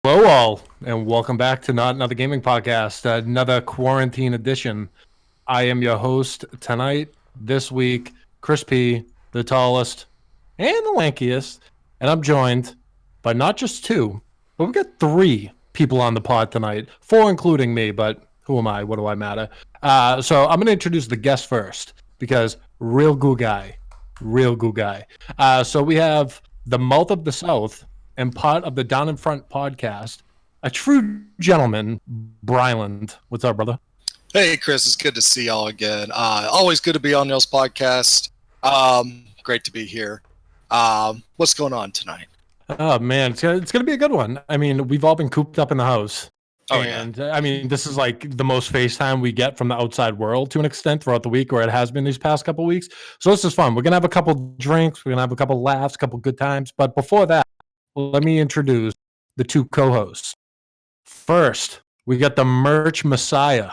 Hello, all, and welcome back to Not Another Gaming Podcast, another quarantine edition. I am your host tonight, this week, Chris P., the tallest and the lankiest, and I'm joined by not just two, but we've got three people on the pod tonight, four including me, but who am I? What do I matter? So I'm going to introduce the guest first, because real good guy. So we have the Mouth of the South, and part of the Down in Front podcast, a true gentleman, Brilund. What's up, brother? Hey, Chris. It's good to see y'all again. Always good to be on y'all's podcast. Great to be here. What's going on tonight? Oh, man, it's going to be a good one. I mean, we've all been cooped up in the house. Oh, and I mean, this is like the most FaceTime we get from the outside world to an extent throughout the week, or it has been these past couple weeks. So this is fun. We're going to have a couple drinks. We're going to have a couple laughs, a couple good times. But before that, let me introduce the two co-hosts. First, we got the merch messiah,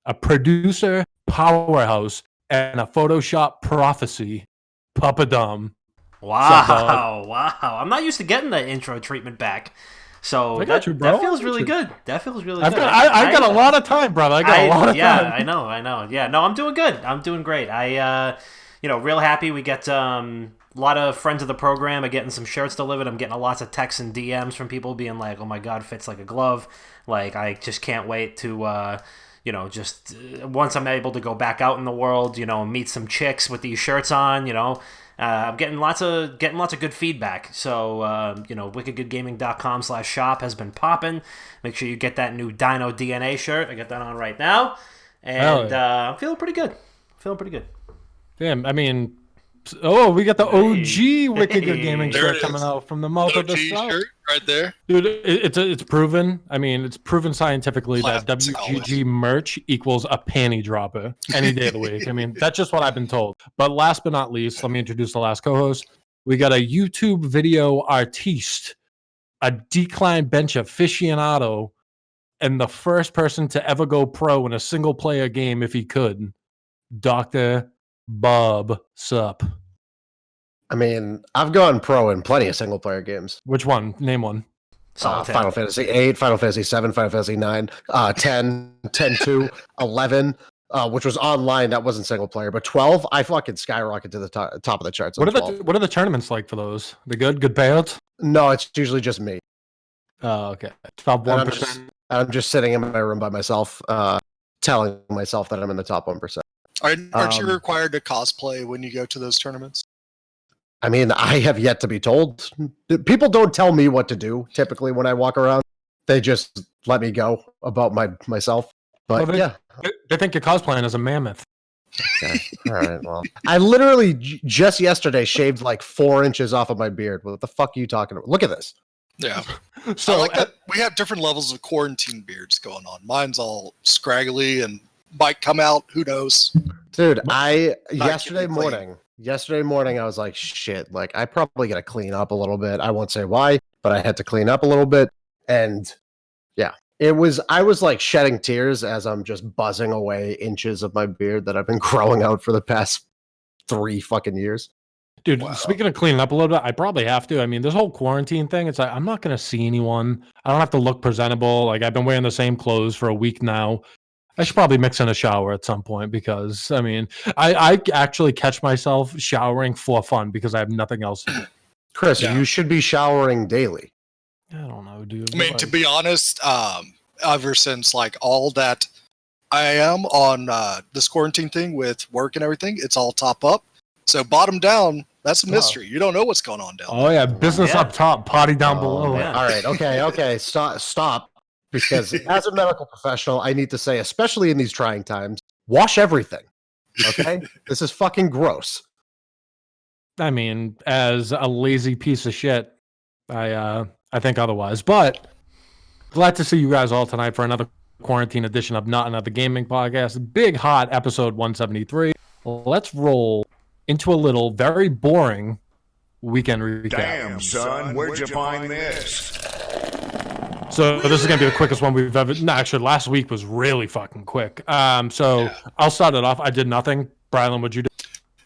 a producer powerhouse, and a Photoshop prophecy, Papa Dom. Wow, wow. I'm not used to getting that intro treatment back. So that feels really good. That feels really good. I got a lot of time, brother. I got a lot of time. Yeah, I know. Yeah, no, I'm doing good. I'm doing great. Real happy. We get a lot of friends of the program are getting some shirts delivered. I'm getting lots of texts and DMs from people being like, "Oh my God, fits like a glove." Like, I just can't wait to, once I'm able to go back out in the world, meet some chicks with these shirts on, I'm getting lots of good feedback. So, wickedgoodgaming.com/shop has been popping. Make sure you get that new Dino DNA shirt. I got that on right now. And I'm feeling pretty good. Damn, I mean, we got the OG Wicked Good Gaming shirt coming out from the Mouth of the South. Shirt right there. Dude, it's proven. I mean, it's proven scientifically that WGG merch equals a panty dropper any day of the week. I mean, that's just what I've been told. But last but not least, let me introduce the last co-host. We got a YouTube video artiste, a decline bench aficionado, and the first person to ever go pro in a single-player game if he could, Dr. Bob Sup. I mean, I've gone pro in plenty of single-player games. Which one? Name one. Final Fantasy 8, Final Fantasy 7, Final Fantasy 9, 10, 10-2, 11, which was online. That wasn't single-player. But 12, I fucking skyrocketed to the top of the charts. What are the tournaments like for those? The good payouts? No, it's usually just me. Oh, okay. Top 1%. I'm just sitting in my room by myself, telling myself that I'm in the top 1%. Aren't you required to cosplay when you go to those tournaments? I mean, I have yet to be told. People don't tell me what to do, typically, when I walk around. They just let me go about myself. But, They think you're cosplaying as a mammoth. Okay. All right, well. I literally just yesterday shaved like 4 inches off of my beard. What the fuck are you talking about? Look at this. Yeah. So I like that we have different levels of quarantine beards going on. Mine's all scraggly and might come out. Who knows? Dude, yesterday morning, I was like, shit, like, I probably got to clean up a little bit. I won't say why, but I had to clean up a little bit. And yeah, I was like shedding tears as I'm just buzzing away inches of my beard that I've been growing out for the past 3 fucking years. Dude, Speaking of cleaning up a little bit, I probably have to. I mean, this whole quarantine thing, it's like, I'm not going to see anyone. I don't have to look presentable. Like, I've been wearing the same clothes for a week now. I should probably mix in a shower at some point because, I mean, I actually catch myself showering for fun because I have nothing else to do. Chris, you should be showering daily. I don't know, dude. I mean, to be honest, ever since like all that I am on this quarantine thing with work and everything, it's all top up. So bottom down, that's a mystery. You don't know what's going on down there. Oh, yeah. Business up top, potty down below. Yeah. All right. Okay. Stop. Because as a medical professional, I need to say, especially in these trying times, wash everything. Okay? This is fucking gross. I mean, as a lazy piece of shit, I think otherwise. But glad to see you guys all tonight for another quarantine edition of Not Another Gaming Podcast. Big hot episode 173. Let's roll into a little very boring weekend recap. Damn, son, where'd you find this? So this is going to be the quickest one we've ever... No, actually, last week was really fucking quick. I'll start it off. I did nothing. Brilund, what'd you do?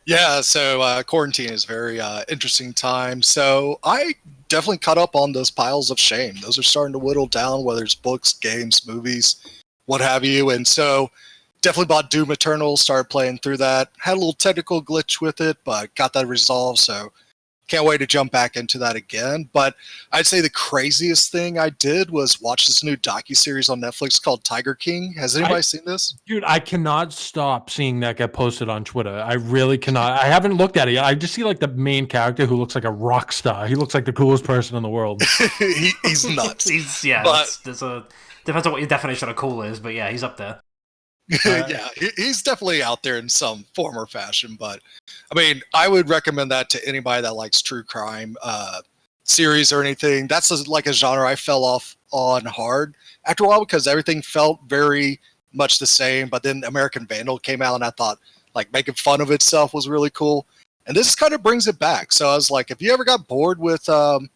Yeah, so quarantine is a very interesting time. So I definitely caught up on those piles of shame. Those are starting to whittle down, whether it's books, games, movies, what have you. And so definitely bought Doom Eternal, started playing through that. Had a little technical glitch with it, but got that resolved. So can't wait to jump back into that again. But I'd say the craziest thing I did was watch this new docuseries on Netflix called Tiger King. Has anybody seen this? Dude, I cannot stop seeing that get posted on Twitter. I really cannot. I haven't looked at it yet. I just see like the main character who looks like a rock star. He looks like the coolest person in the world. He's nuts. Depends on what your definition of cool is, but yeah, he's up there. Yeah, he's definitely out there in some form or fashion. But I mean, I would recommend that to anybody that likes true crime series or anything. That's like a genre I fell off on hard after a while because everything felt very much the same. But then American Vandal came out, and I thought like making fun of itself was really cool. And this kind of brings it back. So I was like, if you ever got bored with the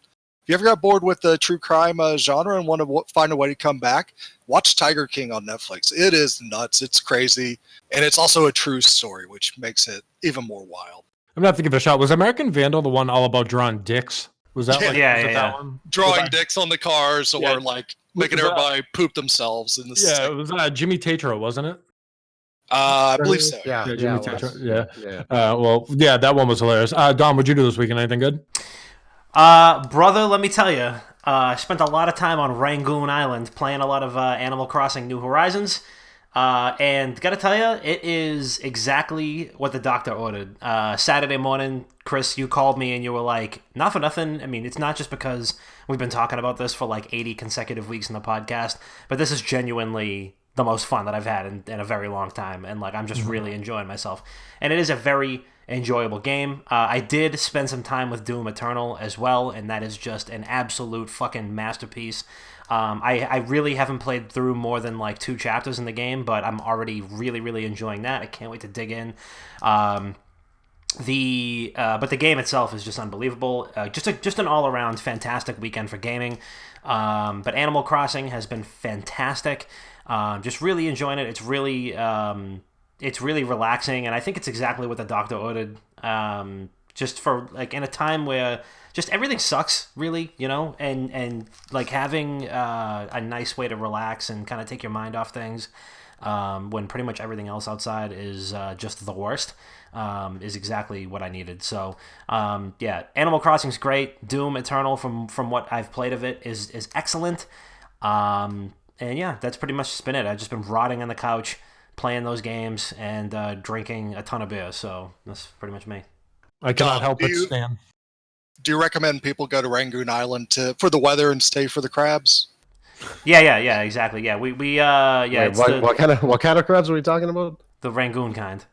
true crime genre and want to find a way to come back, watch Tiger King on Netflix. It is nuts. It's crazy. And it's also a true story, which makes it even more wild. I'm going to have to give it a shot. Was American Vandal the one all about drawing dicks? Was that that one? Drawing dicks on the cars or like making everybody poop themselves in the Yeah, it was Jimmy Tatro, wasn't it? I believe so. Yeah, Jimmy Tatro. Yeah. That one was hilarious. Dom, what'd you do this weekend? Anything good? Brother, let me tell you, I spent a lot of time on Rangoon Island playing a lot of Animal Crossing New Horizons, and gotta tell you, it is exactly what the doctor ordered. Saturday morning, Chris, you called me and you were like, not for nothing, I mean, it's not just because we've been talking about this for like 80 consecutive weeks in the podcast, but this is genuinely the most fun that I've had in a very long time, and like I'm just really enjoying myself. And it is a very enjoyable game. I did spend some time with Doom Eternal as well, and that is just an absolute fucking masterpiece. I really haven't played through more than like 2 chapters in the game, but I'm already really, really enjoying that. I can't wait to dig in. But the game itself is just unbelievable. Just an all-around fantastic weekend for gaming. But Animal Crossing has been fantastic. Just really enjoying it. It's really relaxing, and I think it's exactly what the doctor ordered. Just for like in a time where just everything sucks, really, and like having a nice way to relax and kind of take your mind off things when pretty much everything else outside is just the worst is exactly what I needed. So yeah, Animal Crossing's great. Doom Eternal, from what I've played of it, is excellent. And yeah, that's pretty much just been it. I've just been rotting on the couch, playing those games, and drinking a ton of beer. So that's pretty much me. I cannot help but stand. Do you recommend people go to Rangoon Island for the weather and stay for the crabs? Yeah, exactly. Yeah, we Wait, what kind of crabs are we talking about? The Rangoon kind.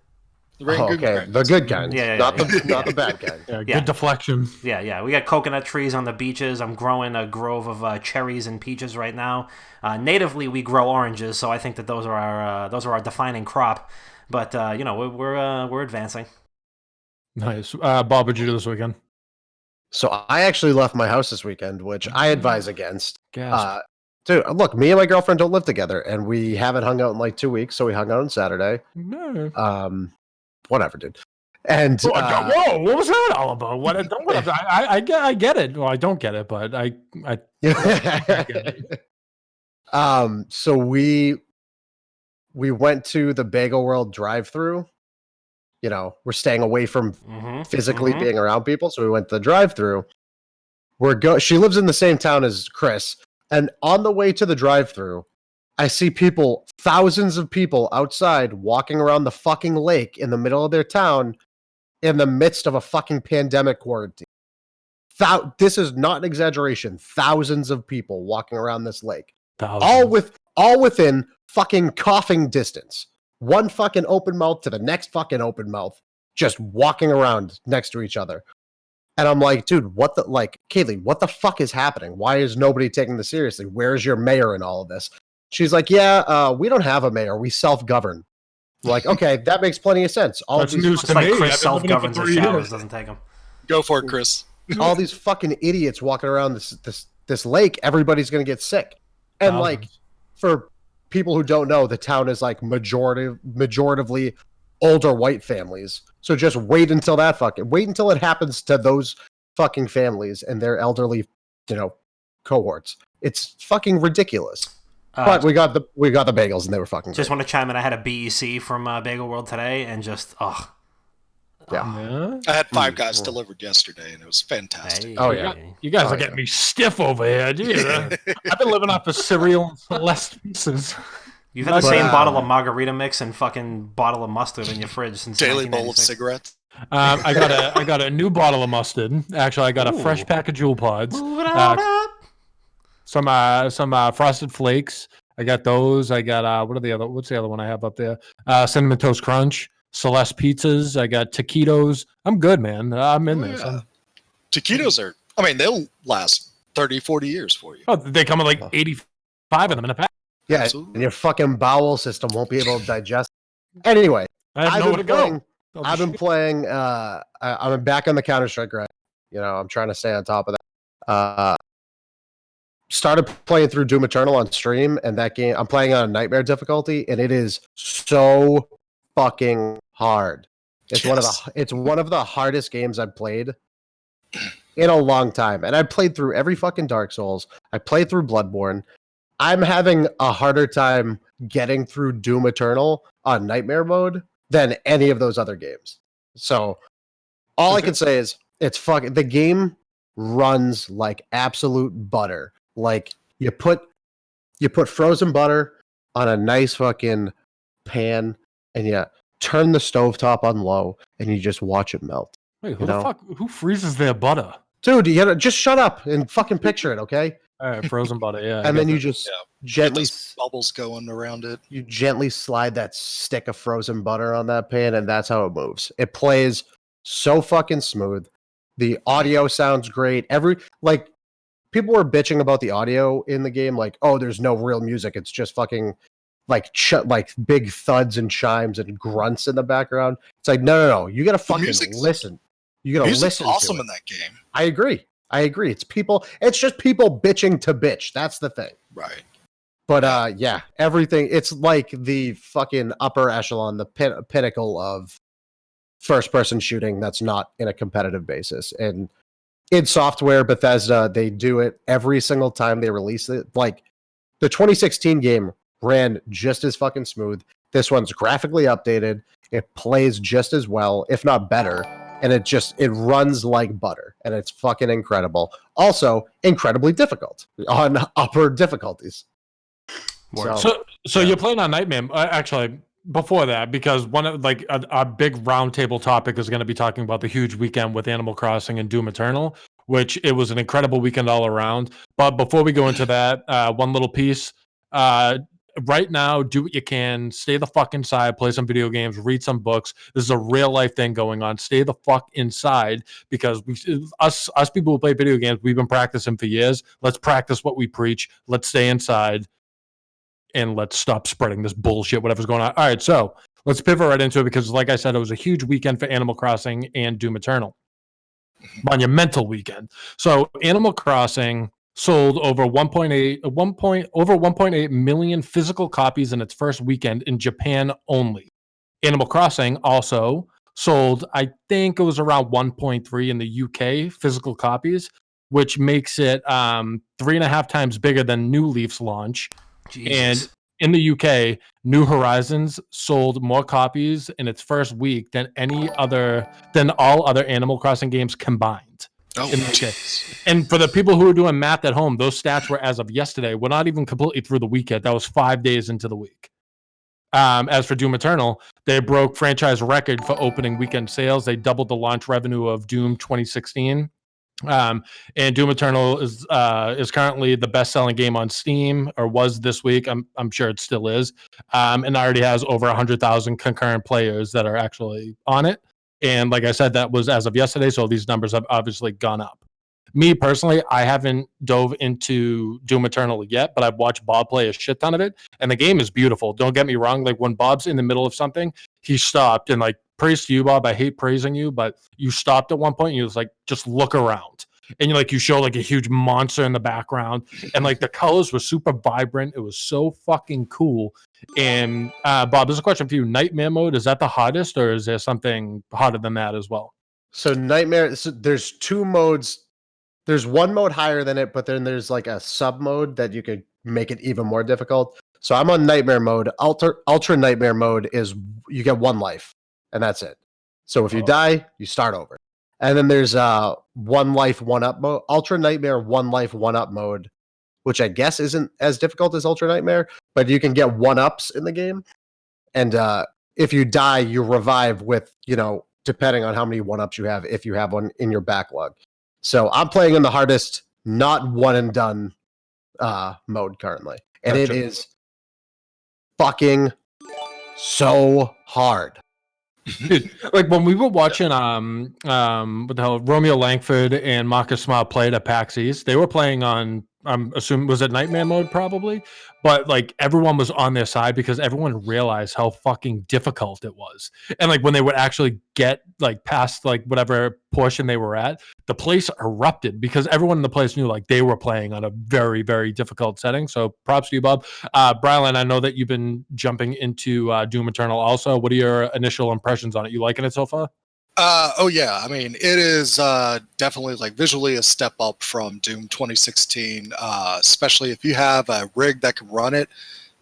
The Rangoon crabs. The good kind. Not the bad kind. Yeah, good deflection. Yeah. We got coconut trees on the beaches. I'm growing a grove of cherries and peaches right now. Natively, we grow oranges, so I think that those are our defining crop. But we're advancing. Nice. Bob, what'd you do this weekend? So I actually left my house this weekend, which I advise against. Dude, look, me and my girlfriend don't live together, and we haven't hung out in like 2 weeks, so we hung out on Saturday. No. Whatever, dude. And whoa, what was that all about? I get it. Well, I don't get it, but I get it. So we went to the Bagel World drive-through. We're staying away from physically being around people, so we went to the drive-through. She lives in the same town as Chris, and on the way to the drive-through, I see thousands of people outside walking around the fucking lake in the middle of their town in the midst of a fucking pandemic quarantine. This is not an exaggeration. Thousands of people walking around this lake. All within fucking coughing distance. One fucking open mouth to the next fucking open mouth, just walking around next to each other. And I'm like, dude, Kaylee, what the fuck is happening? Why is nobody taking this seriously? Where's your mayor in all of this? She's like, yeah, we don't have a mayor. We self-govern. I'm like, okay, that makes plenty of sense. That's news to me. Chris self-governs his showers, doesn't take him. Go for it, Chris. All these fucking idiots walking around this lake, everybody's going to get sick. And like, for people who don't know, the town is like majoritively older white families. So just wait until it happens to those fucking families and their elderly, cohorts. It's fucking ridiculous. But we got the bagels and they were fucking Just great. want to chime in. I had a BEC from Bagel World today, and just Yeah. I had 5 Guys delivered yesterday, and it was fantastic. Hey. Oh, yeah. You guys are getting me stiff over here. Jeez. I've been living off of cereal and Celeste pieces. You've had the same bottle of margarita mix and fucking bottle of mustard in your fridge since Daily bowl of 1996. cigarettes. I got a new bottle of mustard. Actually, I got a fresh pack of Jewel Pods. Moving on up. Some Frosted Flakes. I got those. I got what's the other one I have up there? Cinnamon Toast Crunch, Celeste pizzas. I got taquitos. I'm good, man. I'm in this. Yeah. Taquitos are, they'll last 30, 40 years for you. Oh, they come with like 85 of them in a pack. Yeah, Absolutely. and your fucking bowel system won't be able to digest. Ananyway, I have nowhere to go. I've been playing. I'm back on the Counter-Strike grind. I'm trying to stay on top of that. Started playing through Doom Eternal on stream, and that game I'm playing on Nightmare difficulty, and it is so fucking hard. It's one of the hardest games I've played in a long time, and I played through every fucking Dark Souls. I played through Bloodborne. I'm having a harder time getting through Doom Eternal on Nightmare mode than any of those other games. So all I can say is the game runs like absolute butter. Like you put frozen butter on a nice fucking pan and you turn the stovetop on low and you just watch it melt. Wait, who freezes their butter? Dude, you gotta just shut up and fucking picture it, okay? All right, frozen butter, yeah. And then you just gently bubbles going around it. You gently slide that stick of frozen butter on that pan, and that's how it moves. It plays so fucking smooth. The audio sounds great. People were bitching about the audio in the game, like, oh, there's no real music. It's just fucking like big thuds and chimes and grunts in the background. It's like, no. You gotta fucking listen. You gotta listen. Awesome to in that game. I agree. It's just people bitching to bitch. That's the thing. Right. But everything. It's like the fucking upper echelon, the pinnacle of first-person shooting that's not in a competitive basis. And in software, Bethesda, they do it every single time they release it. Like the 2016 game ran just as fucking smooth. This one's graphically updated. It plays just as well, if not better. And it runs like butter, and it's fucking incredible. Also, incredibly difficult on upper difficulties. So you're playing on Nightmare. Actually, before that, because one of our big roundtable topic is going to be talking about the huge weekend with Animal Crossing and Doom Eternal, which it was an incredible weekend all around. But before we go into that, one little piece. Right now, do what you can. Stay the fuck inside. Play some video games. Read some books. This is a real life thing going on. Stay the fuck inside, because us people who play video games, we've been practicing for years. Let's practice what we preach. Let's stay inside, and let's stop spreading this bullshit. Whatever's going on. All right, so let's pivot right into it, because, like I said, it was a huge weekend for Animal Crossing and Doom Eternal. Monumental weekend. So Animal Crossing sold over 1.8 million physical copies in its first weekend in Japan only. Animal Crossing also sold, I think it was around 1.3 in the UK physical copies, which makes it 3.5 times bigger than New Leaf's launch. Jesus. And in the UK, New Horizons sold more copies in its first week than all other Animal Crossing games combined. Oh, and for the people who are doing math at home, those stats were as of yesterday. We're not even completely through the weekend. That was 5 days into the week. As for Doom Eternal, they broke franchise record for opening weekend sales. They doubled the launch revenue of Doom 2016. And Doom Eternal is currently the best-selling game on Steam, or was this week. I'm sure it still is. And already has over 100,000 concurrent players that are actually on it. And like I said, that was as of yesterday, so these numbers have obviously gone up. Me personally, I haven't dove into Doom Eternal yet, but I've watched Bob play a shit ton of it, and the game is beautiful. Don't get me wrong. Like when Bob's in the middle of something, he stopped, and like, praise to you, Bob. I hate praising you, but you stopped at one point and you was like, just look around. And you show like a huge monster in the background, and like the colors were super vibrant. It was so fucking cool. And Bob, there's a question for you. Nightmare mode, is that the hottest, or is there something hotter than that as well? So Nightmare, so there's 2 modes. There's one mode higher than it, but then there's like a sub mode that you could make it even more difficult. So I'm on Nightmare mode. Ultra Nightmare mode is you get 1 life, and that's it. So if you die, you start over. And then there's 1 life, 1 up mode. Ultra Nightmare 1 life, 1 up mode, which I guess isn't as difficult as Ultra Nightmare, but you can get 1-ups in the game. And if you die, you revive with, depending on how many 1-ups you have, if you have one in your backlog. So I'm playing in the hardest, not one and done mode currently. And it is fucking so hard. Dude, like when we were watching what the hell, Romeo Langford and Marcus Smart played at PAX East, they were playing on, I'm assuming, was it Nightmare mode probably? But like everyone was on their side because everyone realized how fucking difficult it was. And like when they would actually get like past like whatever portion they were at, the place erupted because everyone in the place knew like they were playing on a very, very difficult setting. So props to you, Bob. Brilund, I know that you've been jumping into Doom Eternal also. What are your initial impressions on it? You liking it so far? Oh yeah, I mean it is definitely like visually a step up from Doom 2016. Especially if you have a rig that can run it,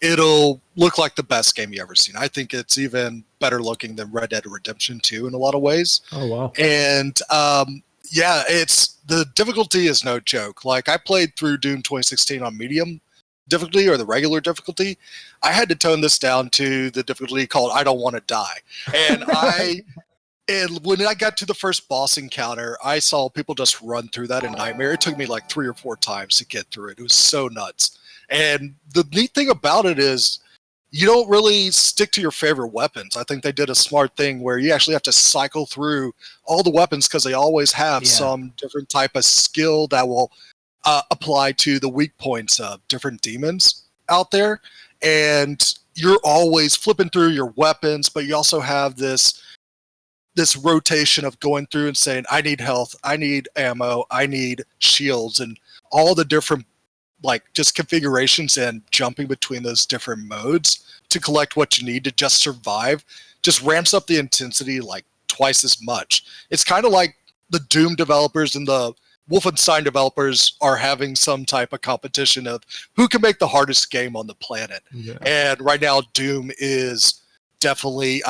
it'll look like the best game you ever seen. I think it's even better looking than Red Dead Redemption 2 in a lot of ways. Oh wow! And yeah, it's the difficulty is no joke. Like I played through Doom 2016 on medium difficulty or the regular difficulty. I had to tone this down to the difficulty called I don't want to die, and And when I got to the first boss encounter, I saw people just run through that in Nightmare. It took me like 3 or 4 times to get through it. It was so nuts. And the neat thing about it is you don't really stick to your favorite weapons. I think they did a smart thing where you actually have to cycle through all the weapons because they always have some different type of skill that will apply to the weak points of different demons out there. And you're always flipping through your weapons, but you also have this rotation of going through and saying, I need health, I need ammo, I need shields, and all the different like just configurations and jumping between those different modes to collect what you need to just survive just ramps up the intensity like twice as much. It's kind of like the Doom developers and the Wolfenstein developers are having some type of competition of who can make the hardest game on the planet. Yeah. And right now Doom is definitely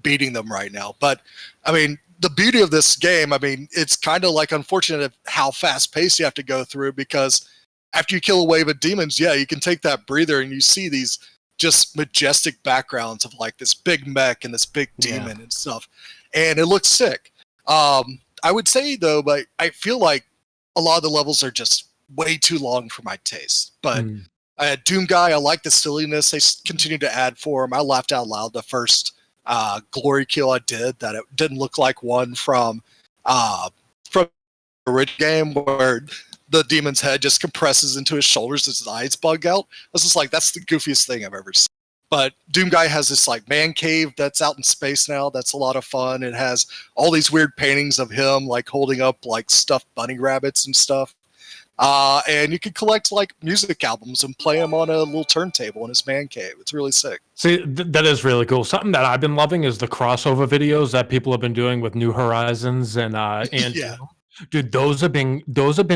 beating them right now. But I mean, the beauty of this game, I mean, it's kind of like unfortunate how fast paced you have to go through, because after you kill a wave of demons, yeah, you can take that breather and you see these just majestic backgrounds of like this big mech and this big demon and stuff. And it looks sick. I would say though, but I feel like a lot of the levels are just way too long for my taste. But Doom Guy, I like the silliness they continue to add for him. I laughed out loud the first glory kill I did, that it didn't look like one from the original game where the demon's head just compresses into his shoulders as his eyes bug out. I was just like, that's the goofiest thing I've ever seen. But Doom Guy has this like man cave that's out in space now. That's a lot of fun. It has all these weird paintings of him like holding up like stuffed bunny rabbits and stuff. And you can collect like music albums and play them on a little turntable in his man cave. It's really sick. See, that is really cool. Something that I've been loving is the crossover videos that people have been doing with New Horizons and yeah. Dude, those have been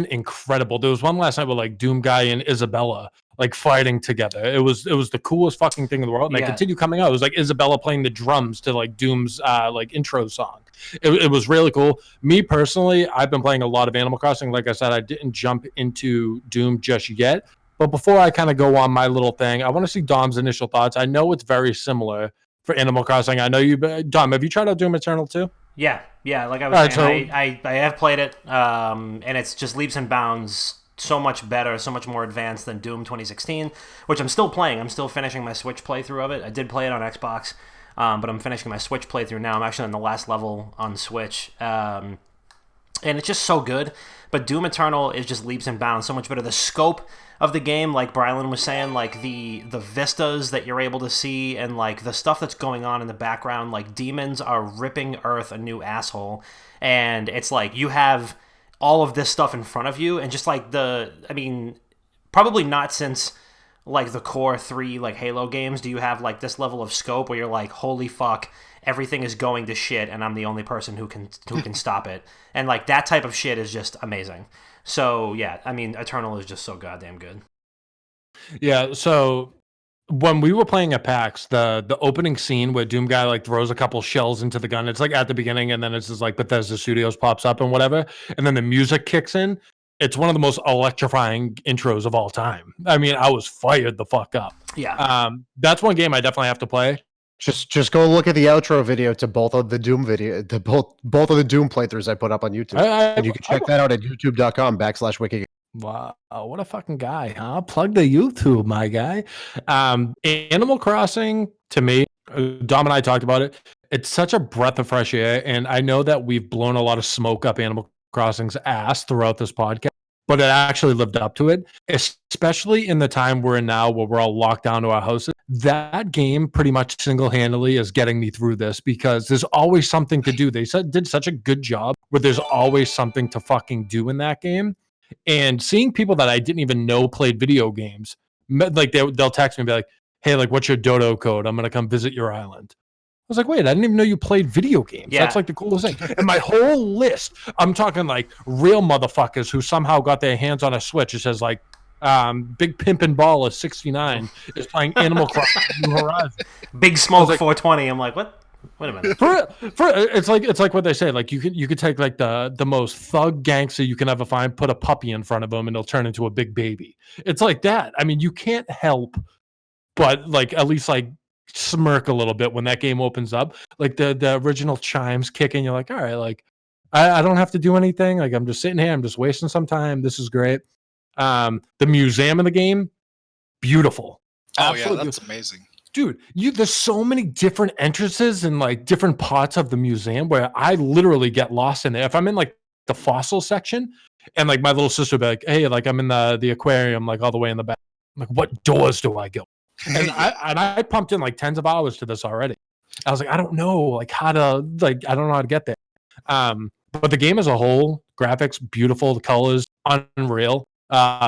incredible. There was one last night with like Doom Guy and Isabella like fighting together. It was the coolest fucking thing in the world. And they continue coming out. It was like Isabella playing the drums to like Doom's like intro song. It was really cool. Me personally, I've been playing a lot of Animal Crossing. Like I said, I didn't jump into Doom just yet. But before I kind of go on my little thing, I want to see Dom's initial thoughts. I know it's very similar for Animal Crossing. I know you, Dom, have you tried out Doom Eternal too? Yeah. Like I was saying, I have played it, and it's just leaps and bounds so much better, so much more advanced than Doom 2016, which I'm still playing. I'm still finishing my Switch playthrough of it. I did play it on Xbox, but I'm finishing my Switch playthrough now. I'm actually on the last level on Switch, and it's just so good. But Doom Eternal is just leaps and bounds, so much better. The scope of the game, like Brilund was saying, like the vistas that you're able to see and like the stuff that's going on in the background, like demons are ripping Earth a new asshole, and it's like you have all of this stuff in front of you, and just like probably not since like the core 3 like Halo games? Do you have like this level of scope where you're like, holy fuck, everything is going to shit and I'm the only person who can stop it? And like that type of shit is just amazing. So yeah, I mean, Eternal is just so goddamn good. Yeah, so when we were playing at PAX, the opening scene where Doom Guy like throws a couple shells into the gun, it's like at the beginning, and then it's just like Bethesda Studios pops up and whatever, and then the music kicks in. It's one of the most electrifying intros of all time. I mean, I was fired the fuck up. Yeah. That's one game I definitely have to play. Just go look at the outro video to both of the Doom both of the Doom playthroughs I put up on YouTube. And you can check that out at youtube.com/wiki. Wow, what a fucking guy, huh? Plug the YouTube, my guy. Animal Crossing, to me, Dom and I talked about it. It's such a breath of fresh air, and I know that we've blown a lot of smoke up Animal Crossing's ass throughout this podcast, but it actually lived up to it, especially in the time we're in now where we're all locked down to our houses. That game pretty much single-handedly is getting me through this because there's always something to do. They did such a good job where there's always something to fucking do in that game. And seeing people that I didn't even know played video games, like they'll text me and be like, hey, like, what's your dodo code? I'm going to come visit your island. I was like, wait, I didn't even know you played video games. Yeah. That's like the coolest thing. And my whole list, I'm talking like real motherfuckers who somehow got their hands on a Switch. It says like, Big Pimpin' Ball is 69 is playing Animal Crossing New Horizons. Big Smoke 420. I'm like, what? Wait a minute. It's like what they say. Like you could take like the most thug gangster you can ever find, put a puppy in front of him, and he'll turn into a big baby. It's like that. I mean, you can't help but like at least like smirk a little bit when that game opens up. Like the original chimes kick in. You're like, all right, like I don't have to do anything. Like I'm just sitting here. I'm just wasting some time. This is great. The museum in the game, beautiful. Oh yeah, that's amazing. Dude, there's so many different entrances and like different parts of the museum where I literally get lost in there. If I'm in like the fossil section and like my little sister will be like, hey, like I'm in the aquarium, like all the way in the back. I'm like, what doors do I go? And I pumped in like tens of hours to this already. I was like, I don't know like how to like I don't know how to get there. But the game as a whole, graphics beautiful, the colors unreal,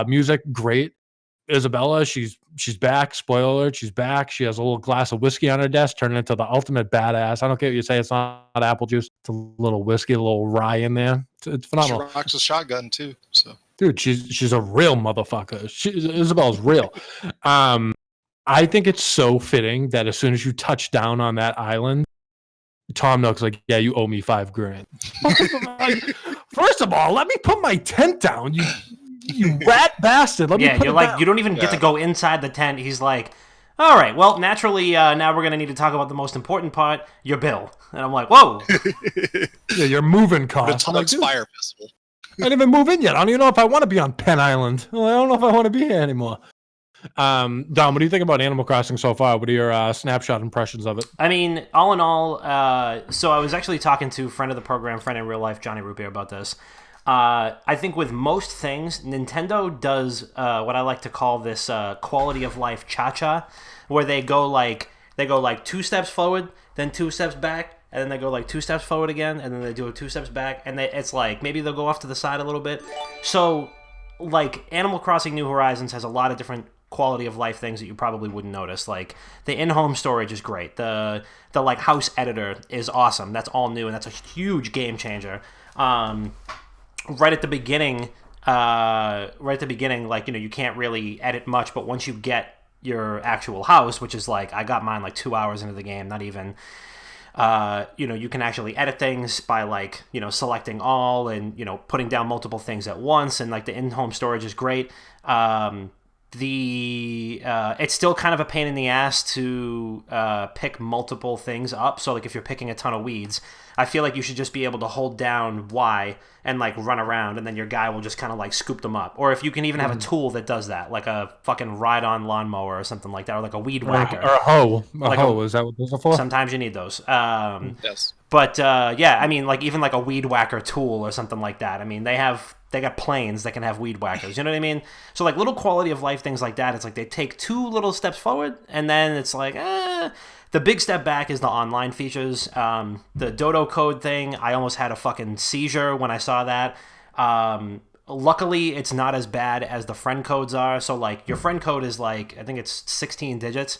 music great. Isabella, she's back. Spoiler alert, she's back. She has a little glass of whiskey on her desk, turning into the ultimate badass. I don't care what you say, it's not apple juice. It's a little whiskey, a little rye in there. It's phenomenal. She rocks a shotgun too. So, dude, she's a real motherfucker. Isabella's real. I think it's so fitting that as soon as you touch down on that island, Tom Nook's like, yeah, you owe me $5,000. First of all, let me put my tent down. You rat bastard. Let me put you're it like, down. you don't even get to go inside the tent. He's like, all right, well, naturally, now we're going to need to talk about the most important part, your bill. And I'm like, whoa. Yeah, your moving costs. The Tom's Fire Festival. I didn't even move in yet. I don't even know if I want to be on Penn Island. Well, I don't know if I want to be here anymore. Dom, what do you think about Animal Crossing so far? What are your snapshot impressions of it? I mean, all in all, so I was actually talking to a friend of the program, friend in real life, Johnny Rupier, about this. I think with most things, Nintendo does what I like to call this quality of life cha-cha, where they go like 2 steps forward, then 2 steps back, and then they go like 2 steps forward again, and then they do 2 steps back, and it's like maybe they'll go off to the side a little bit. So, like, Animal Crossing New Horizons has a lot of different quality of life things that you probably wouldn't notice. Like, the in-home storage is great. The like house editor is awesome. That's all new, and that's a huge game changer. Right at the beginning, like, you know, you can't really edit much, but once you get your actual house, which is like, I got mine like 2 hours into the game, not even, you know, you can actually edit things by like, you know, selecting all and, you know, putting down multiple things at once, and like the in-home storage is great. It's still kind of a pain in the ass to pick multiple things up. So like if you're picking a ton of weeds, I feel like you should just be able to hold down Y and like run around, and then your guy will just kind of like scoop them up. Or if you can even have a tool that does that, like a fucking ride-on lawnmower or something like that, or like a weed whacker. Or a hoe. A hoe, is that what those are for? Sometimes you need those. Yes. But yeah, I mean, like even like a weed whacker tool or something like that. I mean, they got planes that can have weed whackers. You know what I mean? So like little quality of life things like that. It's like they take 2 little steps forward, and then it's like, the big step back is the online features. The dodo code thing, I almost had a fucking seizure when I saw that. luckily, it's not as bad as the friend codes are. So, like, your friend code is, like, I think it's 16 digits.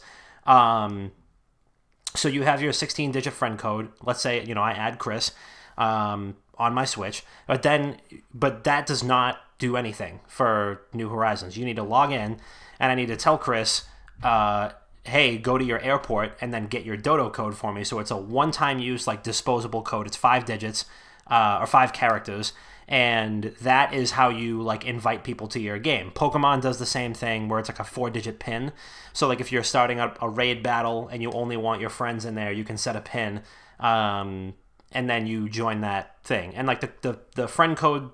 So you have your 16-digit friend code. Let's say, I add Chris on my Switch. But that does not do anything for New Horizons. You need to log in, and I need to tell Chris, hey, go to your airport and then get your dodo code for me. So it's a one-time use, like, disposable code. It's 5 digits or 5 characters. And that is how you, like, invite people to your game. Pokemon does the same thing where it's like a 4-digit pin. So, like, if you're starting up a raid battle and you only want your friends in there, you can set a pin, and then you join that thing. And, like, the friend code,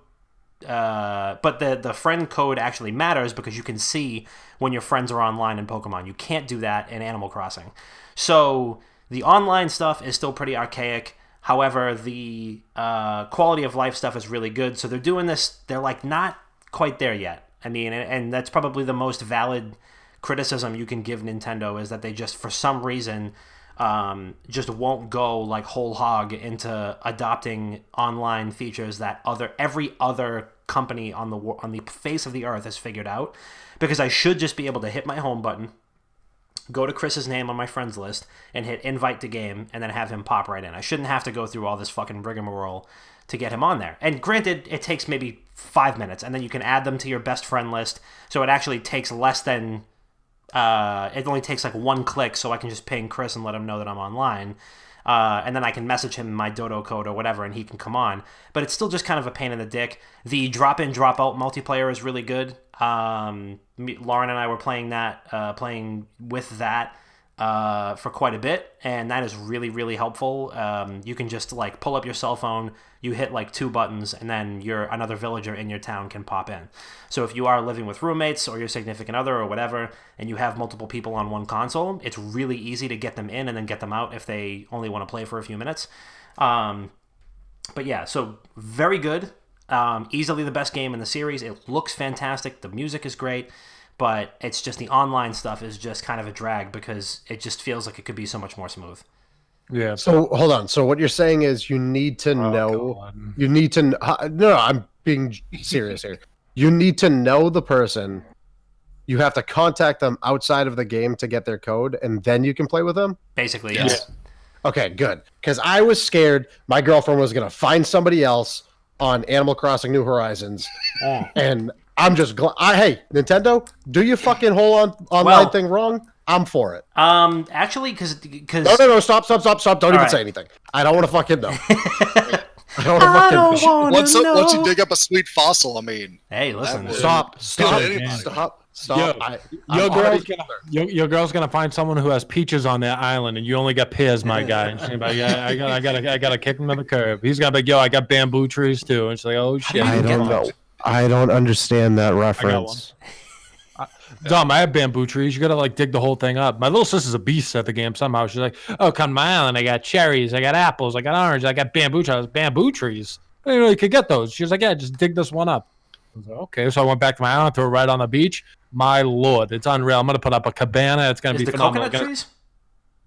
but the friend code actually matters because you can see when your friends are online in Pokemon. You can't do that in Animal Crossing. So the online stuff is still pretty archaic. However, the quality of life stuff is really good. So they're doing this. They're, like, not quite there yet. I mean, and that's probably the most valid criticism you can give Nintendo, is that they just, for some reason, just won't go, like, whole hog into adopting online features that every other company on the face of the earth has figured out. Because I should just be able to hit my home button, go to Chris's name on my friends list, and hit invite to game, and then have him pop right in. I shouldn't have to go through all this fucking rigmarole to get him on there. And granted, it takes maybe 5 minutes, and then you can add them to your best friend list, so it actually takes less than... it only takes, like, 1 click, so I can just ping Chris and let him know that I'm online. And then I can message him my dodo code or whatever, and he can come on. But it's still just kind of a pain in the dick. The drop-in, drop-out multiplayer is really good. Lauren and I were playing with that for quite a bit, and that is really, really helpful. You can just, like, pull up your cell phone, you hit, like, 2 buttons, and then another villager in your town can pop in. So if you are living with roommates or your significant other or whatever, and you have multiple people on one console, it's really easy to get them in and then get them out if they only want to play for a few minutes. But yeah, so very good. Easily the best game in the series. It looks fantastic. The music is great. But it's just the online stuff is just kind of a drag because it just feels like it could be so much more smooth. Yeah. So hold on. So what you're saying is you need to know. God. You need to. No, I'm being serious here. You need to know the person. You have to contact them outside of the game to get their code, and then you can play with them. Basically, yes. Yeah. Okay, good. Because I was scared my girlfriend was gonna find somebody else on Animal Crossing New Horizons, and I'm just glad. Hey, Nintendo, do you fucking whole online thing wrong? I'm for it. Actually, because no, stop! Don't even say anything. I don't want to fucking know. I don't want to fucking. Once you dig up a sweet fossil, I mean, hey, listen, stop! Your girl's gonna find someone who has peaches on their island, and you only got pears, my guy. And she's like, yeah, I gotta kick him to the curb. He's gonna be like, yo, I got bamboo trees too, and she's like, oh shit. I don't know. I don't understand that reference. Dom, I have bamboo trees. You gotta, like, dig the whole thing up. My little sister's a beast at the game somehow. She's like, oh, come to my island. I got cherries. I got apples. I got oranges. I got bamboo trees. Bamboo trees. I didn't know you could get those. She was like, yeah, just dig this one up. I was like, okay. So I went back to my island, threw it right on the beach. My lord, it's unreal. I'm gonna put up a cabana. It's gonna be phenomenal. Coconut trees?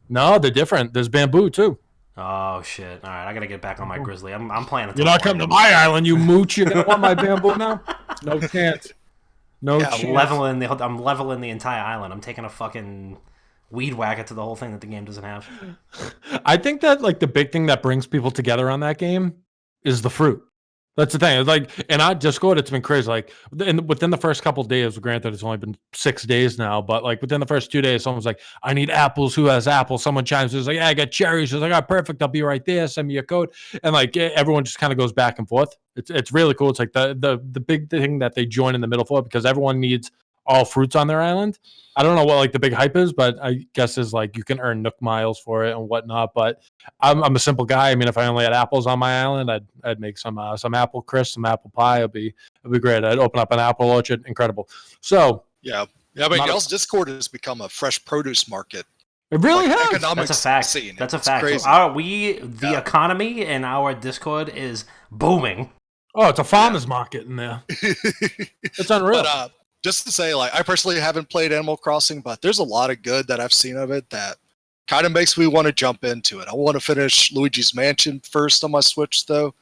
No, they're different. There's bamboo too. Oh shit! All right, I gotta get back on my grizzly. I'm playing. You're not coming to my island, you mooch. You're gonna want my bamboo now? No chance. No chance. I'm leveling the entire island. I'm taking a fucking weed whacker to the whole thing that the game doesn't have. I think that, like, the big thing that brings people together on that game is the fruit. That's the thing. It's like, and on Discord, it's been crazy. Like, within the first couple of days, granted, it's only been 6 days now, but, like, within the first 2 days, someone's like, I need apples. Who has apples? Someone chimes in, is like, yeah, I got cherries. She's like, oh, perfect. I'll be right there. Send me your code. And, like, everyone just kind of goes back and forth. It's really cool. It's like the big thing that they join in the middle for, because everyone needs all fruits on their island. I don't know what, like, the big hype is, but I guess is, like, you can earn Nook miles for it and whatnot. But I'm a simple guy. I mean, if I only had apples on my island, I'd make some apple crisp, some apple pie. It'd be great. I'd open up an apple orchard. Incredible. So yeah. I mean, y'all's Discord has become a fresh produce market. It really has. That's a fact. Scene. That's a fact. Crazy. So the economy in our Discord is booming. Oh, it's a farmer's market in there. It's unreal. But, just to say, like, I personally haven't played Animal Crossing, but there's a lot of good that I've seen of it that kind of makes me want to jump into it. I want to finish Luigi's Mansion first on my Switch, though.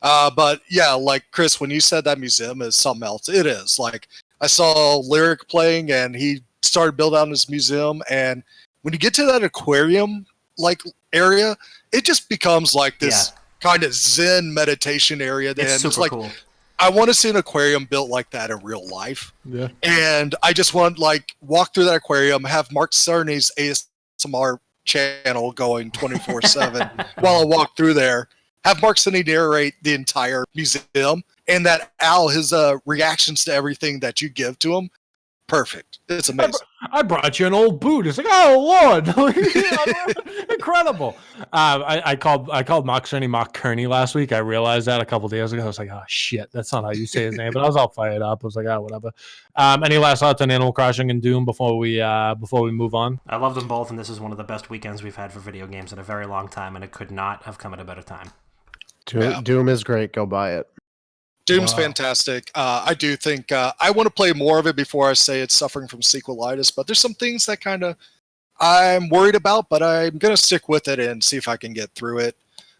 But yeah, like Chris, when you said that museum is something else, it is. Like I saw Lyric playing, and he started building out his museum, and when you get to that aquarium like area, it just becomes like this kind of Zen meditation area. Then It's super like, cool. I want to see an aquarium built like that in real life. Yeah. And I just want like walk through that aquarium, have Mark Cerny's ASMR channel going 24/7 while I walk through there. Have Mark Cerny narrate the entire museum, and that Al, his reactions to everything that you give to him, perfect. It's amazing. I brought you an old boot. It's like, oh Lord, incredible. I called Mark Cerny Mark Kearney last week. I realized that a couple days ago. I was like, oh shit, that's not how you say his name. But I was all fired up. I was like, oh whatever. Any last thoughts on Animal Crossing and Doom before we move on? I love them both, and this is one of the best weekends we've had for video games in a very long time, and it could not have come at a better time. Doom is great. Go buy it. Doom's fantastic. I do think I want to play more of it before I say it's suffering from sequelitis, but there's some things that kind of I'm worried about, but I'm going to stick with it and see if I can get through it.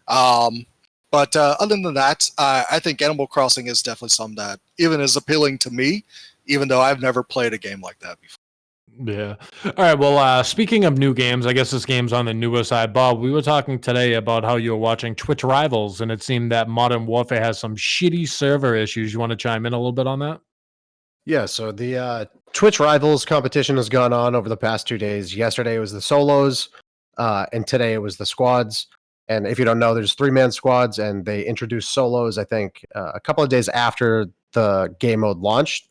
But other than that, I think Animal Crossing is definitely something that even is appealing to me, even though I've never played a game like that before. Yeah. All right. Well, speaking of new games, I guess this game's on the newer side. Bob, we were talking today about how you were watching Twitch Rivals, and it seemed that Modern Warfare has some shitty server issues. You want to chime in a little bit on that? Yeah, so the Twitch Rivals competition has gone on over the past 2 days. Yesterday was the solos, and today it was the squads. And if you don't know, there's 3-man squads, and they introduced solos, I think, a couple of days after the game mode launched.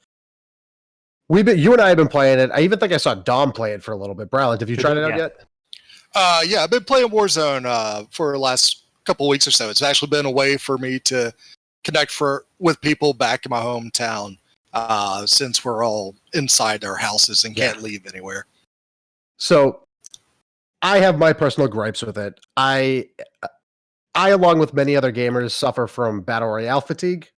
You and I have been playing it. I even think I saw Dom play it for a little bit. Brilund, have you tried it out yet? Yeah, I've been playing Warzone for the last couple weeks or so. It's actually been a way for me to connect with people back in my hometown since we're all inside our houses and can't leave anywhere. So I have my personal gripes with it. I, along with many other gamers, suffer from Battle Royale fatigue.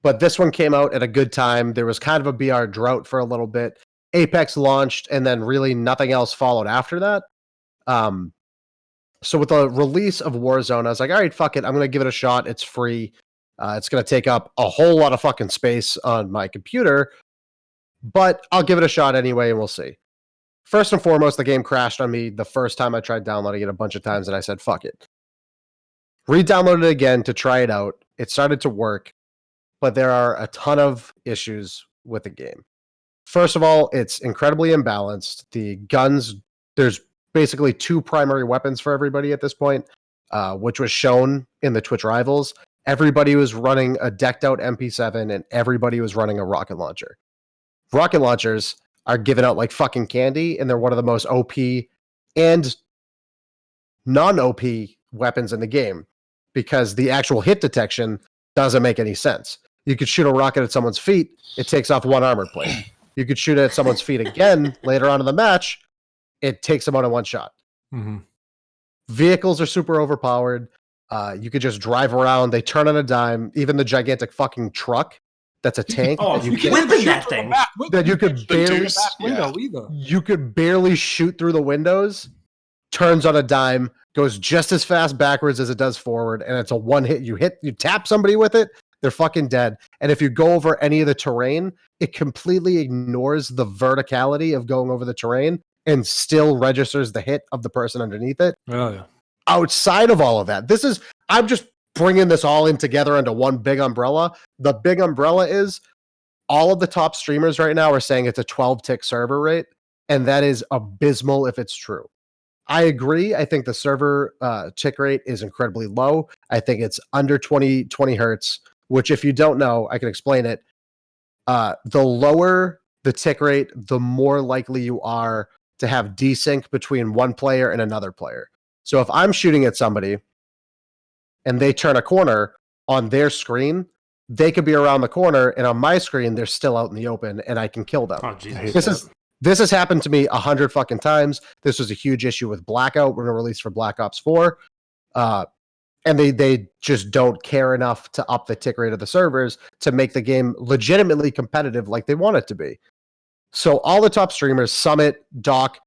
But this one came out at a good time. There was kind of a BR drought for a little bit. Apex launched, and then really nothing else followed after that. So with the release of Warzone, I was like, all right, fuck it. I'm going to give it a shot. It's free. It's going to take up a whole lot of fucking space on my computer. But I'll give it a shot anyway, and we'll see. First and foremost, the game crashed on me the first time I tried downloading it a bunch of times, and I said, fuck it. Re-downloaded it again to try it out. It started to work. But there are a ton of issues with the game. First of all, it's incredibly imbalanced. The guns, there's basically 2 primary weapons for everybody at this point, which was shown in the Twitch Rivals. Everybody was running a decked out MP7, and everybody was running a rocket launcher. Rocket launchers are given out like fucking candy, and they're one of the most OP and non-OP weapons in the game because the actual hit detection doesn't make any sense. You could shoot a rocket at someone's feet, it takes off 1 armor plate. You could shoot it at someone's feet again later on in the match, it takes them out in 1 shot. Mm-hmm. Vehicles are super overpowered. You could just drive around, they turn on a dime. Even the gigantic fucking truck that's a tank. You whipping that thing. That you could barely you could barely shoot through the windows, turns on a dime, goes just as fast backwards as it does forward, and it's a one hit. You tap somebody with it, they're fucking dead. And if you go over any of the terrain, it completely ignores the verticality of going over the terrain and still registers the hit of the person underneath it. Oh, yeah. Outside of all of that, I'm just bringing this all in together under one big umbrella. The big umbrella is all of the top streamers right now are saying it's a 12-tick server rate, and that is abysmal if it's true. I agree. I think the server tick rate is incredibly low. I think it's under 20 hertz, which if you don't know, I can explain it. The lower the tick rate, the more likely you are to have desync between one player and another player. So if I'm shooting at somebody and they turn a corner on their screen, they could be around the corner, and on my screen, they're still out in the open, and I can kill them. Oh, Jesus. This has happened to me 100 fucking times. This was a huge issue with Blackout when it released for Black Ops 4. And they just don't care enough to up the tick rate of the servers to make the game legitimately competitive like they want it to be. So all the top streamers, Summit, Doc,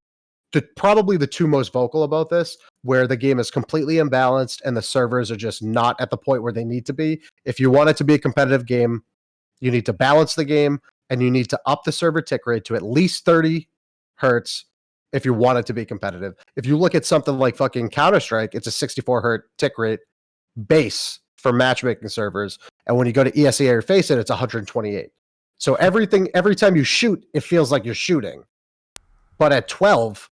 probably the two most vocal about this, where the game is completely imbalanced and the servers are just not at the point where they need to be. If you want it to be a competitive game, you need to balance the game and you need to up the server tick rate to at least 30 hertz if you want it to be competitive. If you look at something like fucking Counter-Strike, it's a 64 hertz tick rate base for matchmaking servers. And when you go to ESEA or Faceit, it's 128. So every time you shoot, it feels like you're shooting. But at 12,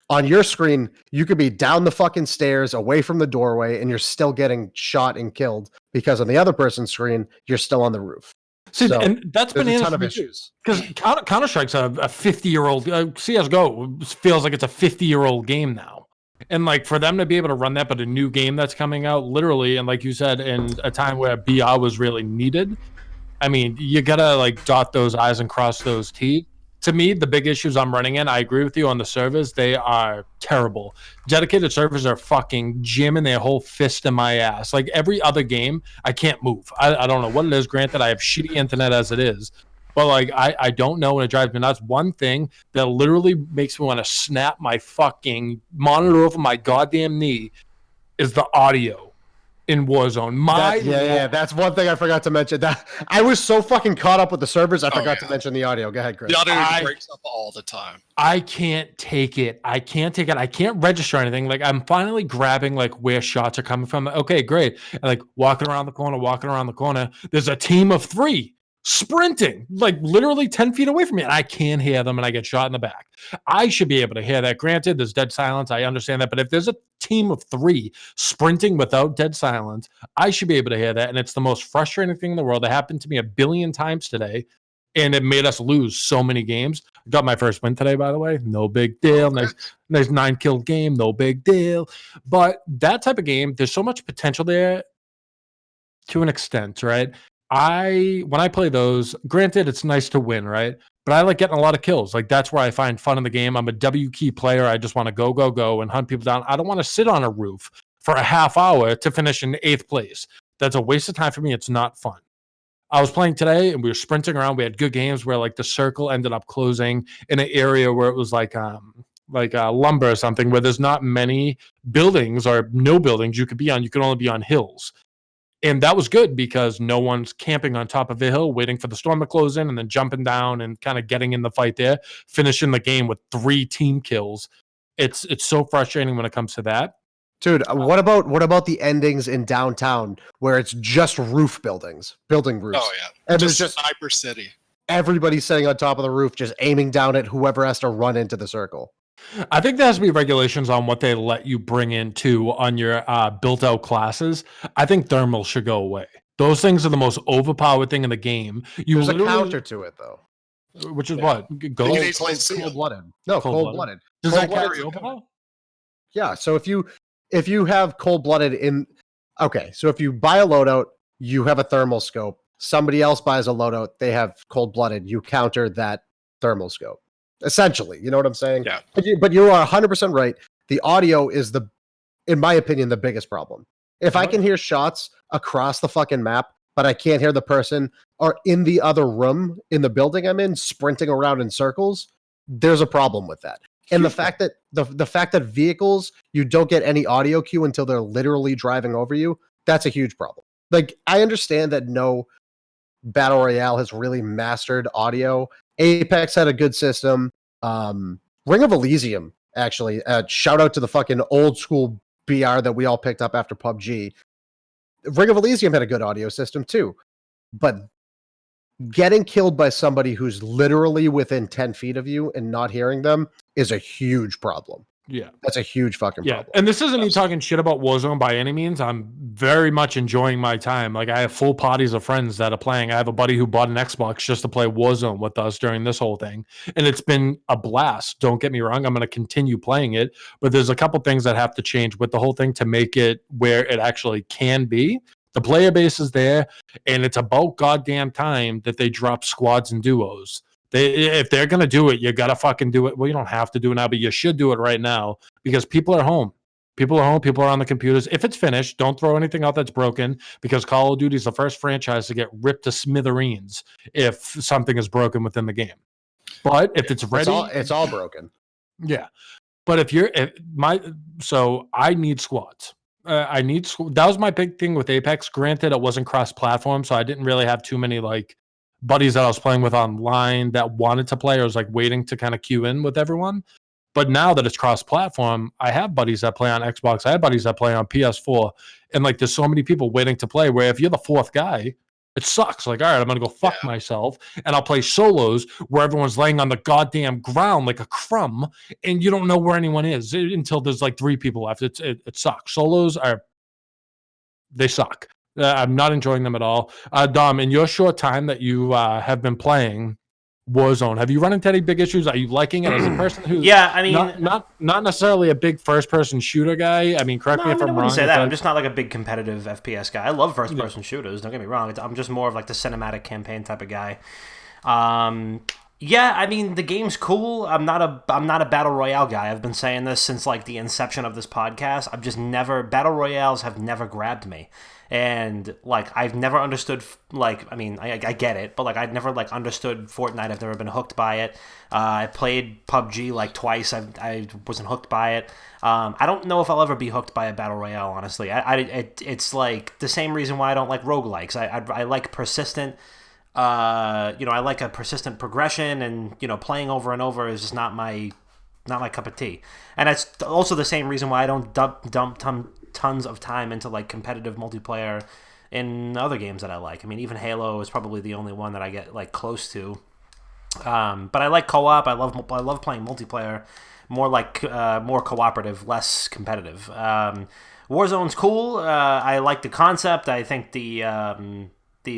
on your screen, you could be down the fucking stairs, away from the doorway, and you're still getting shot and killed because on the other person's screen, you're still on the roof. See, So, and that's there's bananas a ton of for me issues. because Counter-Strike's a 50-year-old. CS:GO feels like it's a 50-year-old game now, and like for them to be able to run that, but a new game that's coming out, literally, and like you said, in a time where BR was really needed. I mean, you gotta like dot those I's and cross those T's. To me, the big issues I'm running in, I agree with you on the servers. They are terrible. Dedicated servers are fucking jamming their whole fist in my ass. Like every other game, I can't move. I don't know what it is. Granted, I have shitty internet as it is. But like I don't know, and it drives me nuts. One thing that literally makes me want to snap my fucking monitor over my goddamn knee is the audio in Warzone. That's one thing I forgot to mention. That I was so fucking caught up with the servers, I forgot to mention the audio. Go ahead, Chris. The audio breaks up all the time. I can't take it. I can't register anything. Like I'm finally grabbing like where shots are coming from. Okay, great. And like walking around the corner. There's a team of 3 sprinting like literally 10 feet away from me, and I can't hear them, and I get shot in the back. I should be able to hear that. Granted, there's dead silence. I understand that. But if there's a team of 3 sprinting without dead silence, I should be able to hear that. And it's the most frustrating thing in the world. It happened to me a billion times today, and it made us lose so many games. I got my first win today, by the way. No big deal. Nice 9-kill game. No big deal. But that type of game, there's so much potential there to an extent, right? When I play those, granted, it's nice to win, right? But I like getting a lot of kills. Like that's where I find fun in the game. I'm a W key player. I just want to go and hunt people down. I don't want to sit on a roof for a half hour to finish in 8th place. That's a waste of time for me. It's not fun. I was playing today and we were sprinting around. We had good games where like the circle ended up closing in an area where it was like lumber or something, where there's not many buildings or no buildings you could be on. You could only be on hills. And that was good because no one's camping on top of a hill waiting for the storm to close in and then jumping down and kind of getting in the fight there, finishing the game with 3 team kills. It's so frustrating when it comes to that. Dude, what about the endings in downtown where it's just building roofs? Oh yeah, and just there's just Sniper City. Everybody sitting on top of the roof, just aiming down at whoever has to run into the circle. I think there has to be regulations on what they let you bring in too on your built-out classes. I think thermals should go away. Those things are the most overpowered thing in the game. There's a counter to it though, which is what cold-blooded. No, cold-blooded. Does that carry over? Yeah. So if you have cold-blooded so if you buy a loadout, you have a thermal scope. Somebody else buys a loadout, they have cold-blooded. You counter that thermal scope. Essentially, you know what I'm saying? Yeah. But you are 100% right. The audio is in my opinion, the biggest problem. If I can hear shots across the fucking map, but I can't hear the person or in the other room in the building I'm in sprinting around in circles, there's a problem with that. And the fact that the fact that vehicles, you don't get any audio cue until they're literally driving over you, that's a huge problem. Like I understand that no Battle Royale has really mastered audio. Apex had a good system. Ring of Elysium, actually. Shout out to the fucking old school BR that we all picked up after PUBG. Ring of Elysium had a good audio system too. But getting killed by somebody who's literally within 10 feet of you and not hearing them is a huge problem. Yeah. That's a huge fucking problem. And this isn't me talking shit about Warzone by any means. I'm very much enjoying my time. Like I have full parties of friends that are playing. I have a buddy who bought an Xbox just to play Warzone with us during this whole thing. And it's been a blast. Don't get me wrong. I'm going to continue playing it. But there's a couple things that have to change with the whole thing to make it where it actually can be. The player base is there. And it's about goddamn time that they drop squads and duos. If they're going to do it, you got to fucking do it. Well, you don't have to do it now, but you should do it right now because people are home. People are home. People are on the computers. If it's finished, don't throw anything out that's broken because Call of Duty is the first franchise to get ripped to smithereens if something is broken within the game. But if it's ready... It's all broken. Yeah, but so I need squads. That was my big thing with Apex. Granted, it wasn't cross-platform, so I didn't really have too many like buddies that I was playing with online that wanted to play or was like waiting to kind of queue in with everyone. But now that it's cross-platform, I have buddies that play on Xbox. I have buddies that play on PS4, and like there's so many people waiting to play. Where if you're the fourth guy, it sucks. Like, all right, I'm gonna go fuck myself, and I'll play solos where everyone's laying on the goddamn ground like a crumb, and you don't know where anyone is until there's like 3 people left. It sucks. They suck. I'm not enjoying them at all. Dom, in your short time that you have been playing Warzone, have you run into any big issues? Are you liking it as a person who's not necessarily a big first person shooter guy? I mean, correct me if I'm wrong. I wouldn't say that. I'm just not like a big competitive FPS guy. I love first person shooters. Don't get me wrong. I'm just more of like the cinematic campaign type of guy. Yeah, I mean the game's cool. I'm not a battle royale guy. I've been saying this since like the inception of this podcast. I've just never battle royales have never grabbed me. And like I've never understood like I mean I get it, but like I've never like understood Fortnite. I've never been hooked by it. I played PUBG like twice. I wasn't hooked by it. I don't know if I'll ever be hooked by a battle royale. Honestly, it's like the same reason why I don't like roguelikes. I like persistent. I like a persistent progression, and playing over and over is just not my cup of tea. And that's also the same reason why I don't dump tons of time into like competitive multiplayer in other games that I like. I mean, even Halo is probably the only one that I get like close to. But I like co-op. I love playing multiplayer, more cooperative, less competitive. Warzone's cool. I like the concept. I think the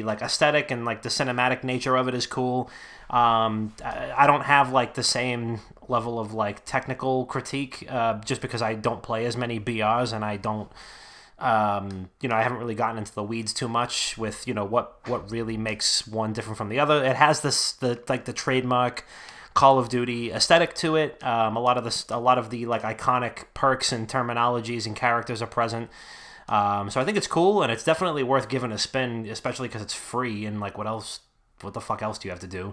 like aesthetic and like the cinematic nature of it is cool. I don't have like the same level of like technical critique just because I don't play as many BRs, and I don't I haven't really gotten into the weeds too much with what really makes one different from the other. It has the trademark Call of Duty aesthetic to it. A lot of the like iconic perks and terminologies and characters are present. So I think it's cool, and it's definitely worth giving a spin, especially because it's free, and like what the fuck else do you have to do?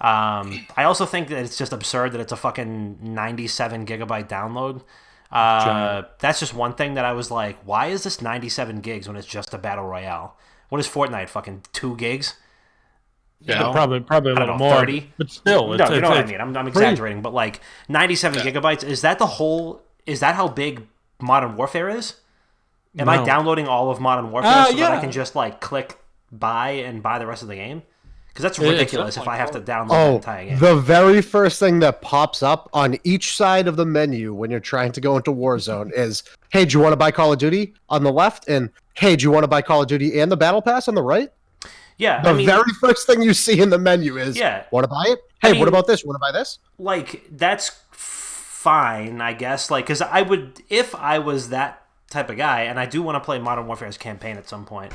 I also think that it's just absurd that it's a fucking 97 gigabyte download. That's just one thing that I was like, why is this 97 gigs when it's just a battle royale? What is Fortnite, fucking 2 gigs? Yeah, probably a little more. 30? But still, you know what I mean. I'm exaggerating, but like 97 gigabytes, is that how big Modern Warfare is? Am I downloading all of Modern Warfare that I can just like click buy and buy the rest of the game? Because that's ridiculous if I have to download the entire game. The very first thing that pops up on each side of the menu when you're trying to go into Warzone is, hey, do you want to buy Call of Duty on the left? And hey, do you want to buy Call of Duty and the Battle Pass on the right? Yeah. The very first thing you see in the menu is, want to buy it? Hey, what about this? Want to buy this? Like, that's fine, I guess. Like, because if I was that type of guy, and I do want to play Modern Warfare's campaign at some point.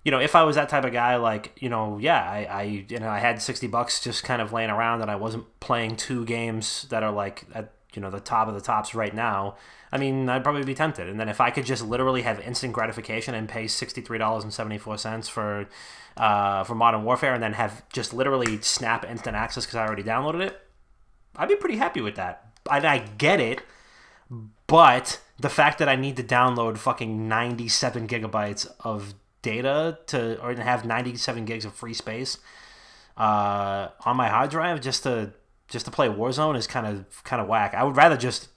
If I was that type of guy, like, I had $60 just kind of laying around, and I wasn't playing 2 games that are like at the top of the tops right now. I mean, I'd probably be tempted. And then if I could just literally have instant gratification and pay $63.74 for Modern Warfare, and then have just literally snap instant access because I already downloaded it, I'd be pretty happy with that. And I get it, but the fact that I need to download fucking 97 gigabytes of data or have 97 gigs of free space on my hard drive just to play Warzone is kind of whack. I would rather just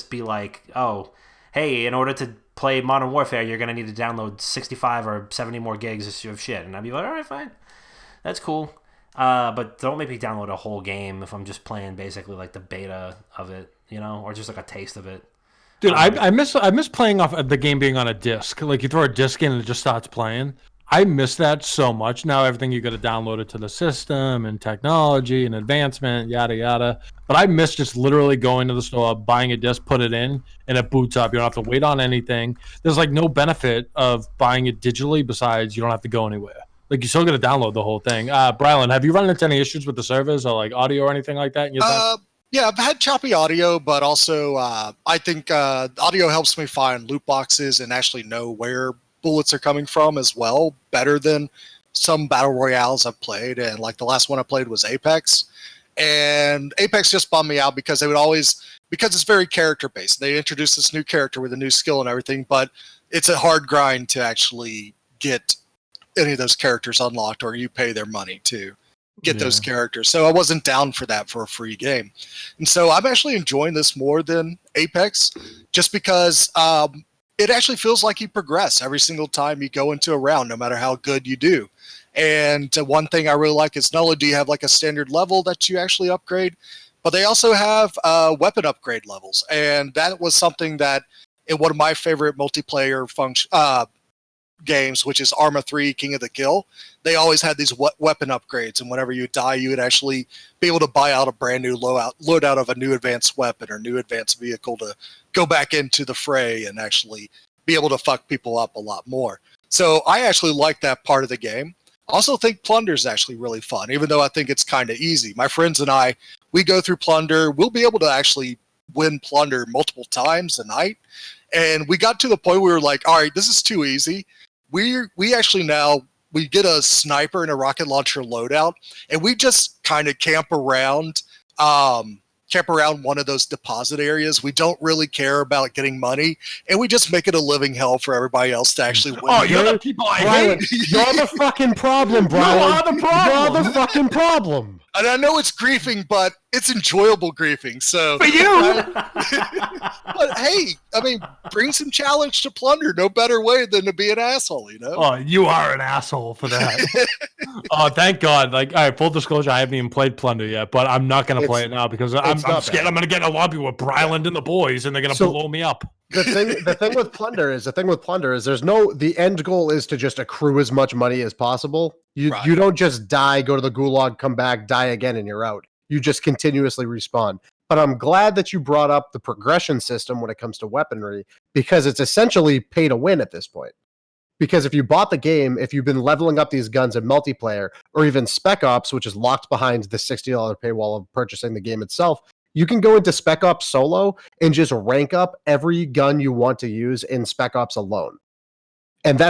be like, oh, hey, in order to play Modern Warfare, you're gonna need to download 65 or 70 more gigs of shit, and I'd be like, all right, fine, that's cool. But don't make me download a whole game if I'm just playing basically like the beta of it, or just like a taste of it. Dude, I miss playing off the game being on a disc. Like you throw a disc in and it just starts playing. I miss that so much. Now everything you got to download it to the system and technology and advancement, yada yada. But I miss just literally going to the store, buying a disc, put it in, and it boots up. You don't have to wait on anything. There's like no benefit of buying it digitally besides you don't have to go anywhere. Like you still got to download the whole thing. Brilund, have you run into any issues with the servers or like audio or anything like that? Yeah, I've had choppy audio, but also I think audio helps me find loot boxes and actually know where bullets are coming from as well, better than some battle royales I've played. And like the last one I played was Apex, And Apex just bummed me out because they would always, because it's very character based. They introduce this new character with a new skill and everything, but it's a hard grind to actually get any of those characters unlocked, or you pay their money to get those characters. So I wasn't down for that for a free game. And so I'm actually enjoying this more than Apex, just because it actually feels like you progress every single time you go into a round, no matter how good you do. And one thing I really like is not only do you have like a standard level that you actually upgrade, but they also have weapon upgrade levels. And that was something that in one of my favorite multiplayer games, which is Arma 3 King of the Kill, they always had these weapon upgrades. And whenever you die, you would actually be able to buy out a brand new loadout of a new advanced weapon or new advanced vehicle to go back into the fray and actually be able to fuck people up a lot more. So I actually like that part of the game. I also think Plunder is actually really fun, even though I think it's kind of easy. My friends and I, we go through Plunder. We'll be able to actually win Plunder multiple times a night. And we got to the point where we were like, all right, this is too easy. We actually now, we get a sniper and a rocket launcher loadout, and we just kind of camp around one of those deposit areas. We don't really care about getting money, and we just make it a living hell for everybody else to actually win. Oh, you're the people I hate. You're the fucking problem, Brian. You are the problem. You're the fucking problem. And I know it's griefing, but it's enjoyable griefing. So For you! but hey, I mean, bring some challenge to Plunder. No better way than to be an asshole, you know? Oh, you are an asshole for that. Oh, thank God. Like, all right, full disclosure, I haven't even played Plunder yet, but I'm not going to play it now because I'm scared I'm going to get in a lobby with Brilund and the boys, and they're going to blow me up. The thing with Plunder is the end goal is to just accrue as much money as possible. You don't just die, go to the gulag, come back, die again, and you're out. You just continuously respawn. But I'm glad that you brought up the progression system when it comes to weaponry, because it's essentially pay to win at this point. Because if you bought the game, if you've been leveling up these guns in multiplayer, or even Spec Ops, which is locked behind the $60 paywall of purchasing the game itself, you can go into Spec Ops solo and just rank up every gun you want to use in Spec Ops alone. And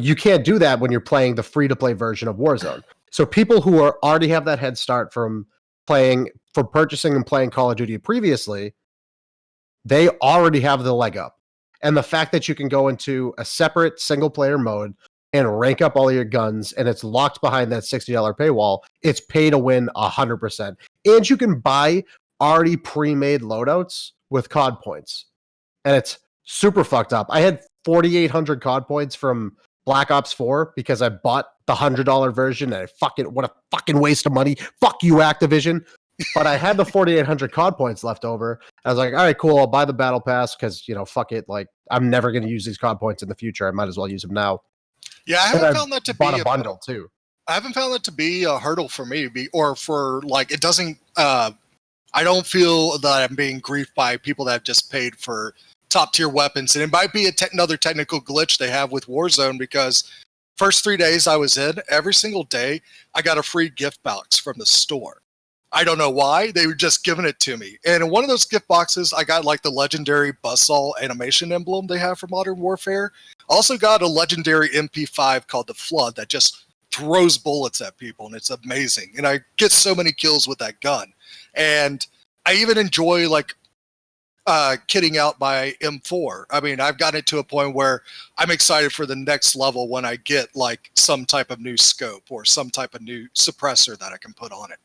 you can't do that when you're playing the free-to-play version of Warzone. So people who already have that head start from purchasing and playing Call of Duty previously, they already have the leg up. And the fact that you can go into a separate single-player mode and rank up all your guns, and it's locked behind that $60 paywall, it's pay to win 100%. And you can buy already pre-made loadouts with COD points. And it's super fucked up. I had 4,800 COD points from Black Ops 4 because I bought the $100 version, and what a fucking waste of money. Fuck you, Activision. But I had the 4,800 COD points left over. I was like, all right, cool. I'll buy the battle pass because, fuck it. Like, I'm never going to use these COD points in the future. I might as well use them now. Yeah, I haven't found that to be a bundle too. I haven't found that to be a hurdle for me, or for like it doesn't. I don't feel that I'm being griefed by people that have just paid for top tier weapons, and it might be another technical glitch they have with Warzone, because first 3 days I was in, every single day I got a free gift box from the store. I don't know why, they were just giving it to me. And in one of those gift boxes, I got like the legendary buzzsaw animation emblem they have for Modern Warfare. Also got a legendary MP5 called the Flood that just throws bullets at people, and it's amazing. And I get so many kills with that gun. And I even enjoy like kitting out my M4. I mean, I've gotten it to a point where I'm excited for the next level when I get like some type of new scope or some type of new suppressor that I can put on it.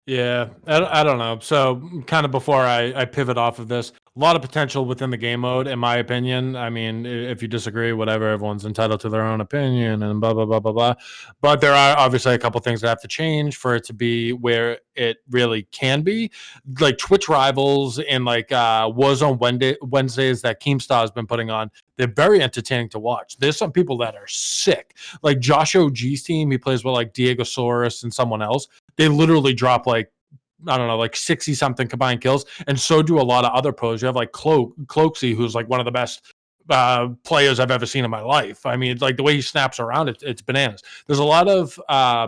Yeah, I don't know. So kind of before I pivot off of this, a lot of potential within the game mode, in my opinion. I mean, if you disagree, whatever, everyone's entitled to their own opinion and blah, blah, blah, blah, blah. But there are obviously a couple things that have to change for it to be where it really can be. Like Twitch Rivals and like Warzone Wednesdays that Keemstar has been putting on, they're very entertaining to watch. There's some people that are sick. Like Josh OG's team, he plays with like Diego Soros and someone else. They literally drop like, I don't know, like 60 something combined kills. And so do a lot of other pros. You have like Cloaksy, who's like one of the best players I've ever seen in my life. I mean, like the way he snaps around, it's bananas. There's a lot of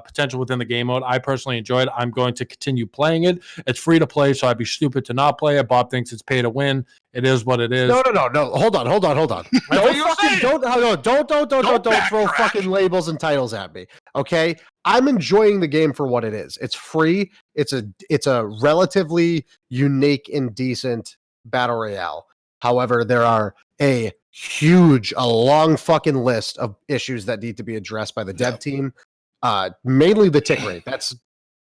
potential within the game mode. I personally enjoy it. I'm going to continue playing it. It's free to play, so I'd be stupid to not play it. Bob thinks it's pay to win. It is what it is. No. Hold on. Don't throw fucking labels and titles at me. Okay, I'm enjoying the game for what it is. It's free. It's a relatively unique and decent battle royale. However, there are a long fucking list of issues that need to be addressed by the dev team. Mainly the tick rate.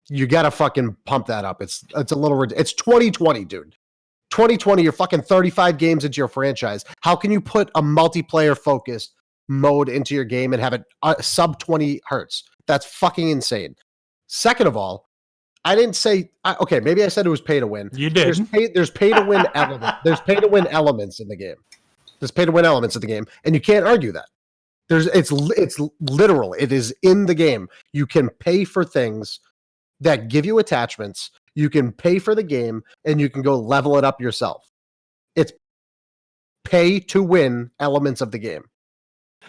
You gotta fucking pump that up. It's a little. It's 2020, dude. 2020. You're fucking 35 games into your franchise. How can you put a multiplayer focused mode into your game and have it sub 20 hertz? That's fucking insane. Second of all, I didn't say okay. Maybe I said it was pay to win. You did. There's pay to win element. There's pay to win elements in the game. There's pay to win elements in the game, and you can't argue that. It's literal. It is in the game. You can pay for things that give you attachments. You can pay for the game, and you can go level it up yourself. It's pay to win elements of the game.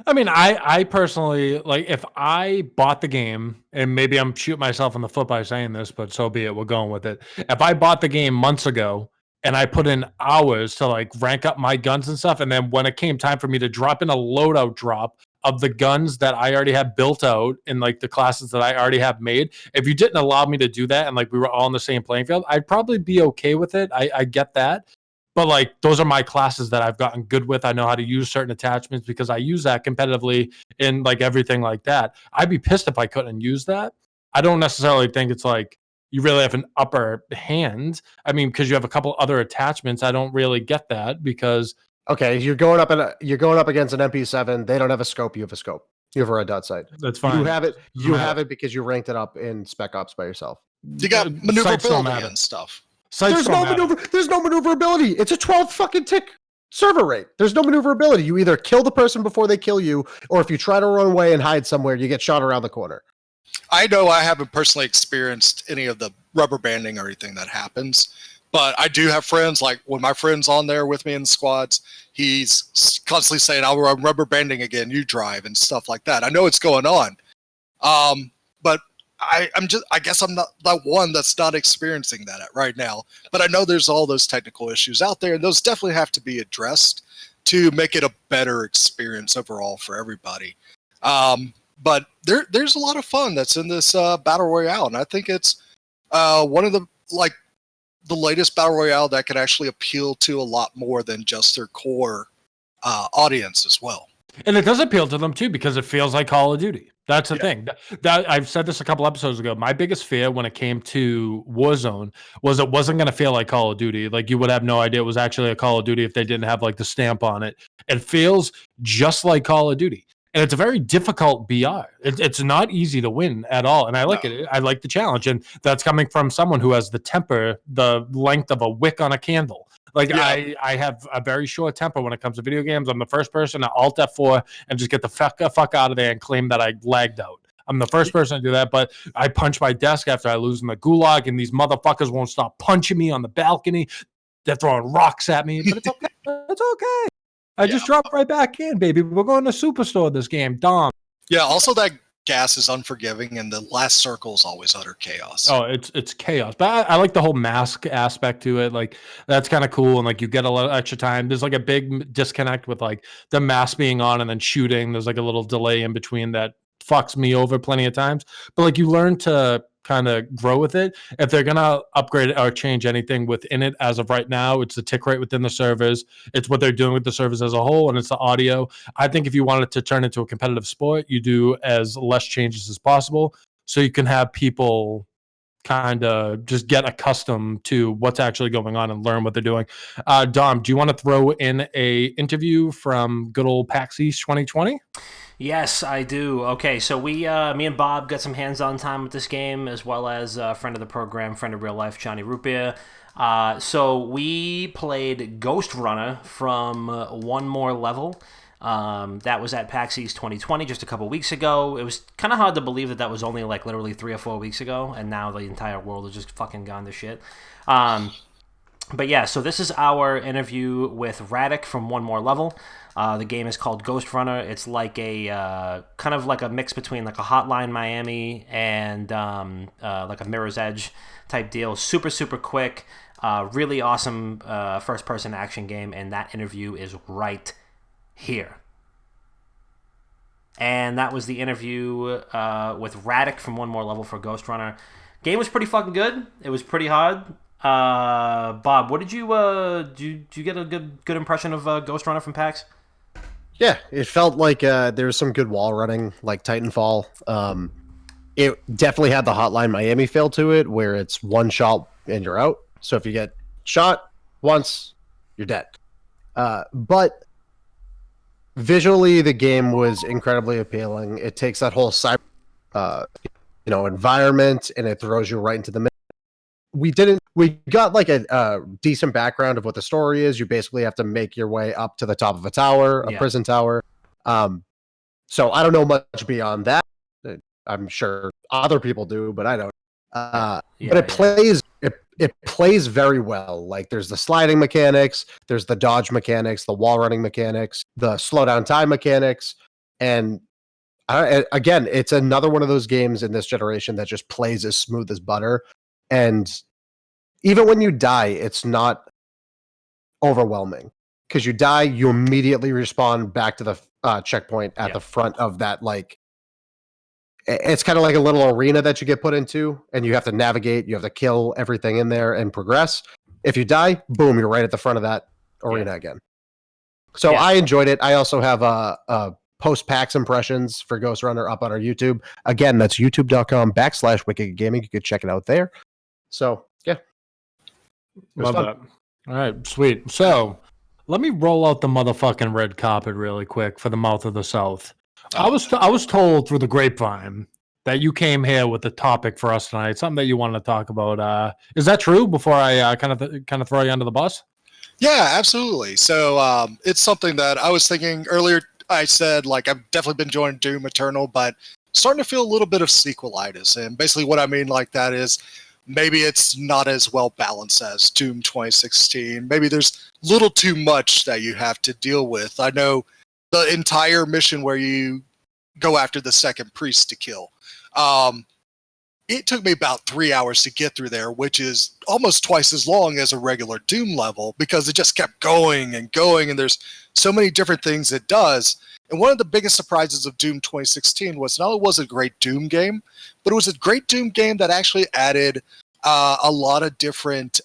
I mean, I personally, like, if I bought the game, and maybe I'm shooting myself in the foot by saying this, but so be it, we're going with it. If I bought the game months ago, and I put in hours to, like, rank up my guns and stuff, and then when it came time for me to drop in a loadout drop of the guns that I already have built out in, like, the classes that I already have made, if you didn't allow me to do that, and, like, we were all on the same playing field, I'd probably be okay with it. I get that. But, like, those are my classes that I've gotten good with. I know how to use certain attachments because I use that competitively in, like, everything like that. I'd be pissed if I couldn't use that. I don't necessarily think it's, like, you really have an upper hand. I mean, because you have a couple other attachments. I don't really get that because... Okay, you're going up against an MP7. They don't have a scope. You have a scope. You have a red dot sight. That's fine. You have it. You have it because you ranked it up in Spec Ops by yourself. You got maneuverability and stuff. There's no maneuverability. It's a 12 fucking tick server rate. There's no maneuverability. You either kill the person before they kill you, or if you try to run away and hide somewhere, you get shot around the corner. I know I haven't personally experienced any of the rubber banding or anything that happens, but I do have friends, like when my friend's on there with me in the squads, he's constantly saying, I'm rubber banding again, you drive, and stuff like that. I know it's going on. But I guess I'm not that one that's not experiencing that right now. But I know there's all those technical issues out there, and those definitely have to be addressed to make it a better experience overall for everybody. But there's a lot of fun that's in this battle royale, and I think it's one of the latest battle royale that could actually appeal to a lot more than just their core audience as well. And it does appeal to them too because it feels like Call of Duty. That's the thing. That I've said this a couple episodes ago. My biggest fear when it came to Warzone was it wasn't going to feel like Call of Duty. Like you would have no idea it was actually a Call of Duty if they didn't have like the stamp on it. It feels just like Call of Duty. And it's a very difficult BR. It's not easy to win at all. And I like it. I like the challenge. And that's coming from someone who has the temper, the length of a wick on a candle. Like I have a very short temper when it comes to video games. I'm the first person to Alt F4 and just get the fuck out of there and claim that I lagged out. I'm the first person to do that, but I punch my desk after I lose in the gulag, and these motherfuckers won't stop punching me on the balcony. They're throwing rocks at me, but it's okay. It's okay. I just dropped right back in, baby. We're going to Superstore this game. Dom. Yeah, also that gas is unforgiving, and the last circle is always utter chaos. Oh, it's chaos. But I like the whole mask aspect to it. Like, that's kind of cool, and, like, you get a little extra time. There's, like, a big disconnect with, like, the mask being on and then shooting. There's, like, a little delay in between that fucks me over plenty of times. But, like, you learn to kind of grow with it. If they're going to upgrade or change anything within it as of right now, it's the tick rate within the servers. It's what they're doing with the servers as a whole, and it's the audio. I think if you want it to turn into a competitive sport, you do as less changes as possible so you can have people kind of just get accustomed to what's actually going on and learn what they're doing. Dom, do you want to throw in a interview from good old PAX East 2020? Yes, I do. Okay, so me and Bob got some hands-on time with this game, as well as a friend of the program, friend of real life, Johnny Rupia. So we played Ghost Runner from One More Level. That was at PAX East 2020 just a couple weeks ago. It was kind of hard to believe that was only like literally 3 or 4 weeks ago, and now the entire world has just fucking gone to shit. But yeah, so this is our interview with Radic from One More Level. The game is called Ghost Runner. It's like a kind of like a mix between like a Hotline Miami and like a Mirror's Edge type deal. Super, super quick. Really awesome first-person action game, and that interview is right here. And that was the interview with Radic from One More Level for Ghost Runner. Game was pretty fucking good. It was pretty hard. Bob, what did you did you get a good impression of Ghost Runner from PAX? Yeah, it felt like there was some good wall running, like Titanfall. It definitely had the Hotline Miami feel to it, where it's one shot and you're out. So if you get shot once, you're dead. But visually, the game was incredibly appealing. It takes that whole cyber, environment, and it throws you right into the middle. We got like a decent background of what the story is. You basically have to make your way up to the top of a tower, a prison tower. So I don't know much beyond that. I'm sure other people do, but I don't. But it plays very well. Like there's the sliding mechanics, there's the dodge mechanics, the wall running mechanics, the slow down time mechanics, and again, it's another one of those games in this generation that just plays as smooth as butter. And even when you die, it's not overwhelming, because you die, you immediately respawn back to the checkpoint at the front of that. Like, it's kind of like a little arena that you get put into, and you have to navigate, you have to kill everything in there and progress. If you die, boom, you're right at the front of that arena again. So I enjoyed it. I also have a post-PAX impressions for Ghost Runner up on our YouTube. Again, that's youtube.com/Wicked Gaming. You could check it out there. So, yeah. Love that. All right, sweet. So, let me roll out the motherfucking red carpet really quick for the Mouth of the South. I was told through the grapevine that you came here with a topic for us tonight, something that you wanted to talk about. Is that true? Before I kind of throw you under the bus? Yeah, absolutely. So it's something that I was thinking earlier. I said, like, I've definitely been enjoying Doom Eternal, but starting to feel a little bit of sequelitis. And basically what I mean like that is maybe it's not as well balanced as Doom 2016. Maybe there's a little too much that you have to deal with. I know the entire mission where you go after the second priest to kill. It took me about 3 hours to get through there, which is almost twice as long as a regular Doom level, because it just kept going and going, and there's so many different things it does. And one of the biggest surprises of Doom 2016 was not only was it a great Doom game, but it was a great Doom game that actually added a lot of different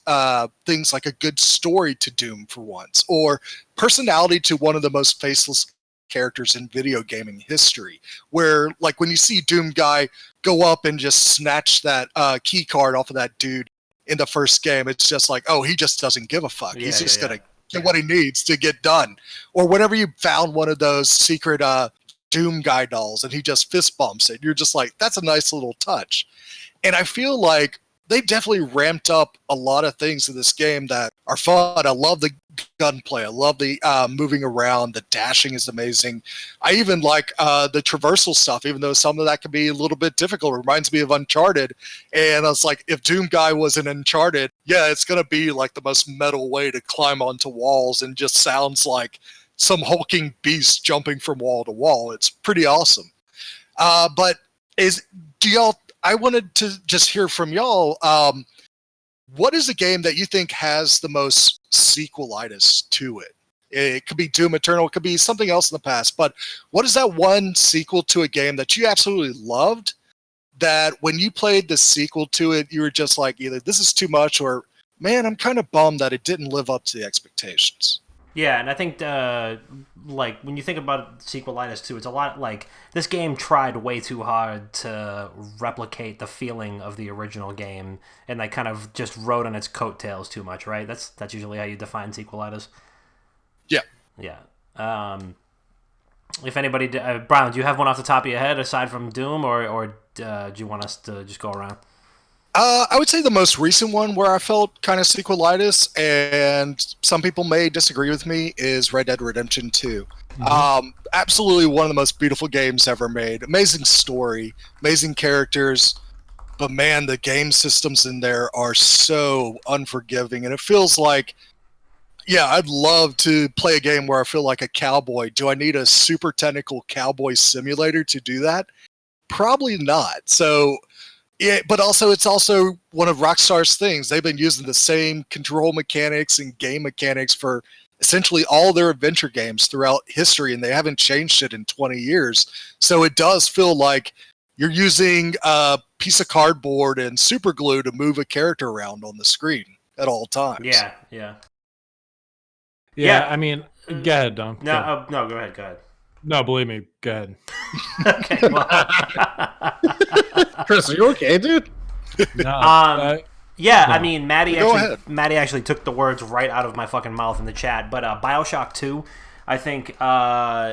things, like a good story to Doom for once, or personality to one of the most faceless characters in video gaming history, where like when you see Doom Guy go up and just snatch that key card off of that dude in the first game, it's just like, oh, he just doesn't give a fuck. He's just gonna get what he needs to get done. Or whenever you found one of those secret Doom Guy dolls and he just fist bumps it, you're just like, that's a nice little touch. And I feel like they definitely ramped up a lot of things in this game that are fun. I love the gunplay. I love the moving around. The dashing is amazing. I even like the traversal stuff, even though some of that can be a little bit difficult. It reminds me of Uncharted. And I was like, if Doom Guy was in Uncharted, yeah, it's going to be like the most metal way to climb onto walls, and just sounds like some hulking beast jumping from wall to wall. It's pretty awesome. I wanted to just hear from y'all. What is a game that you think has the most sequelitis to it? It could be Doom Eternal, it could be something else in the past, but what is that one sequel to a game that you absolutely loved, that when you played the sequel to it, you were just like, either this is too much, or man, I'm kind of bummed that it didn't live up to the expectations? Yeah, and I think, like, when you think about sequelitis, too, it's a lot like, this game tried way too hard to replicate the feeling of the original game, and, like, kind of just rode on its coattails too much, right? That's usually how you define sequelitis. Yeah. Yeah. If anybody... Brian, do you have one off the top of your head, aside from Doom, or do you want us to just go around? I would say the most recent one where I felt kind of sequelitis, and some people may disagree with me, is Red Dead Redemption 2. Mm-hmm. Absolutely one of the most beautiful games ever made. Amazing story, amazing characters, But man, the game systems in there are so unforgiving, and it feels like, yeah, I'd love to play a game where I feel like a cowboy. Do I need a super technical cowboy simulator to do that? Probably not. So, yeah, but also it's also one of Rockstar's things. They've been using the same control mechanics and game mechanics for essentially all their adventure games throughout history, and they haven't changed it in 20 years. So it does feel like you're using a piece of cardboard and super glue to move a character around on the screen at all times. Yeah, I mean, go ahead, Dom. No, go ahead. No, believe me, go ahead. Okay, well. Chris, are you okay, dude? No, yeah, no. I mean, Maddie actually took the words right out of my fucking mouth in the chat. But BioShock 2, I think,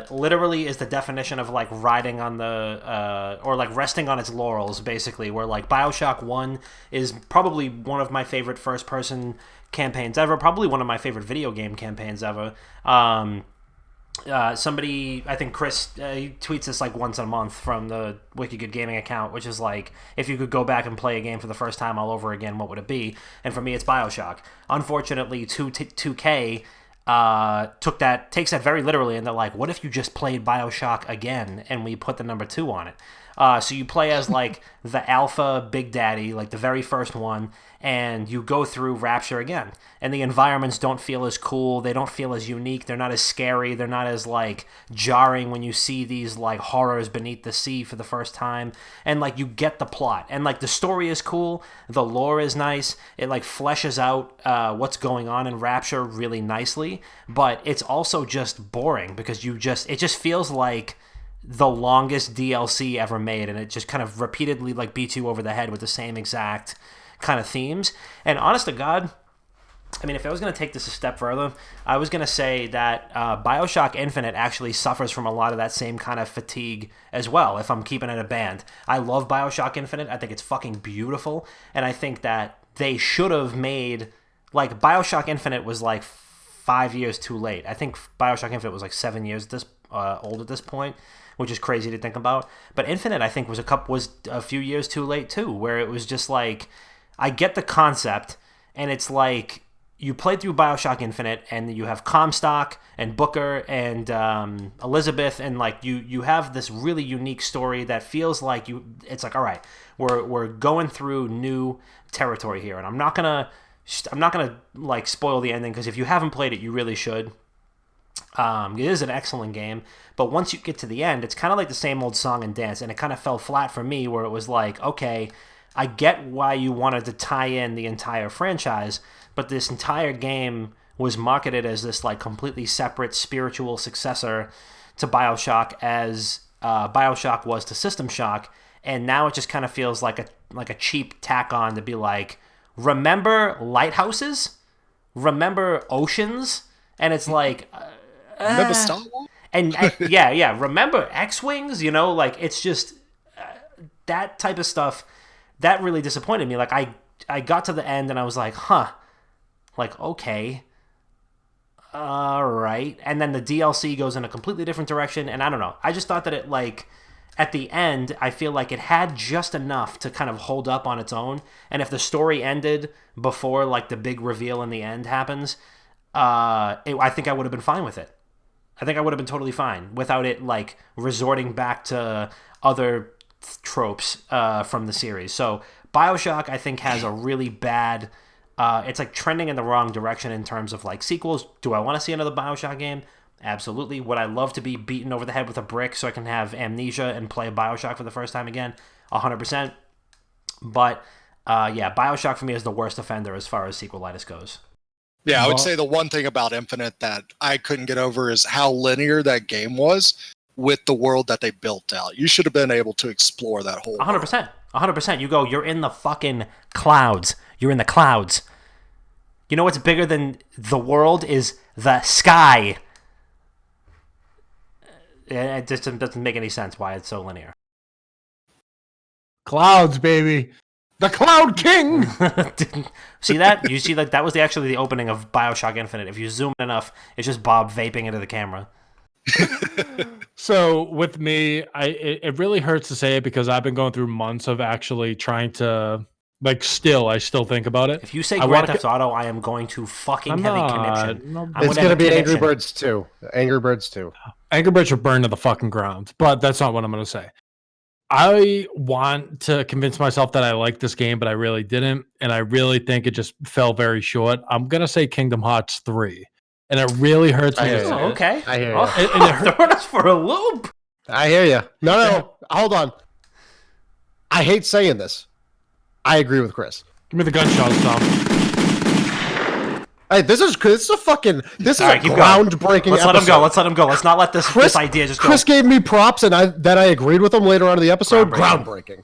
literally is the definition of like riding on the or like resting on its laurels, basically. Where like BioShock 1 is probably one of my favorite first-person campaigns ever, probably one of my favorite video game campaigns ever. Somebody, I think Chris, he tweets this like once a month from the Wiki Good Gaming account, which is like, if you could go back and play a game for the first time all over again, what would it be? And for me, it's BioShock. Unfortunately, 2K takes that very literally, and they're like, what if you just played BioShock again and we put the number 2 on it? So you play as like the alpha Big Daddy, like the very first one, and you go through Rapture again. And the environments don't feel as cool, they don't feel as unique, they're not as scary, they're not as like jarring when you see these like horrors beneath the sea for the first time. And like you get the plot, and like the story is cool, the lore is nice, it like fleshes out what's going on in Rapture really nicely, but it's also just boring because it just feels like the longest DLC ever made, and it just kind of repeatedly like beats you over the head with the same exact kind of themes. And honest to God, I mean, if I was going to take this a step further, I was going to say that BioShock Infinite actually suffers from a lot of that same kind of fatigue as well, if I'm keeping it a band. I love BioShock Infinite. I think it's fucking beautiful, and I think that they should have made, like, BioShock Infinite was like 5 years too late. I think BioShock Infinite was like 7 years old at this point, which is crazy to think about. But Infinite, I think, was a few years too late too, where it was just like, I get the concept, and it's like you play through BioShock Infinite, and you have Comstock and Booker and Elizabeth, and like you have this really unique story that feels like it's like, all right, we're going through new territory here, and I'm not gonna like spoil the ending, because if you haven't played it, you really should. It is an excellent game, but once you get to the end, it's kind of like the same old song and dance, and it kind of fell flat for me, where it was like, okay, I get why you wanted to tie in the entire franchise, but this entire game was marketed as this like completely separate spiritual successor to BioShock, as BioShock was to System Shock, and now it just kind of feels like a cheap tack on to be like, remember lighthouses? Remember oceans? And it's like... remember Star Wars? And yeah, remember X-Wings? You know, like, it's just... that type of stuff, that really disappointed me. Like, I got to the end and I was like, huh. Like, okay. All right. And then the DLC goes in a completely different direction, and I don't know. I just thought that it, like... at the end, I feel like it had just enough to kind of hold up on its own. And if the story ended before, like, the big reveal in the end happens... I think I would have been fine with it. I think I would have been totally fine without it, like, resorting back to other tropes from the series. So BioShock, I think, has a really bad... it's, like, trending in the wrong direction in terms of, like, sequels. Do I want to see another BioShock game? Absolutely. Would I love to be beaten over the head with a brick so I can have amnesia and play BioShock for the first time again? 100%. But, yeah, BioShock for me is the worst offender as far as sequelitis goes. Yeah, I would say the one thing about Infinite that I couldn't get over is how linear that game was with the world that they built out. You should have been able to explore that whole 100%. world. 100%. You go, you're in the fucking clouds. You're in the clouds. You know what's bigger than the world is the sky. It just doesn't make any sense why it's so linear. Clouds, baby. The Cloud King! See that? You see that was actually the opening of BioShock Infinite. If you zoom in enough, it's just Bob vaping into the camera. So with me, it really hurts to say it because I've been going through months of actually trying to I still think about it. If you say I Grand wanna Theft Auto, I am going to fucking I'm have a not. conniption. No, I'm It's gonna have gonna a be Angry conniption. Birds 2. Angry Birds 2. Angry Birds are burned to the fucking ground, but that's not what I'm going to say. I want to convince myself that I like this game, but I really didn't, and I really think it just fell very short. I'm going to say Kingdom Hearts 3, and it really hurts me I to hear say you. Oh, it. okay. I hear you. Oh, And it hurt- throwing us for a loop. I hear you. No. Hold on. I hate saying this. I agree with Chris. Give me the gunshots, Tom. Hey, this is a All right, keep going. groundbreaking. Let's let him go. episode. Let's let him go. Let's not let this idea just go. Chris gave me props, and I agreed with him later on in the episode. Groundbreaking.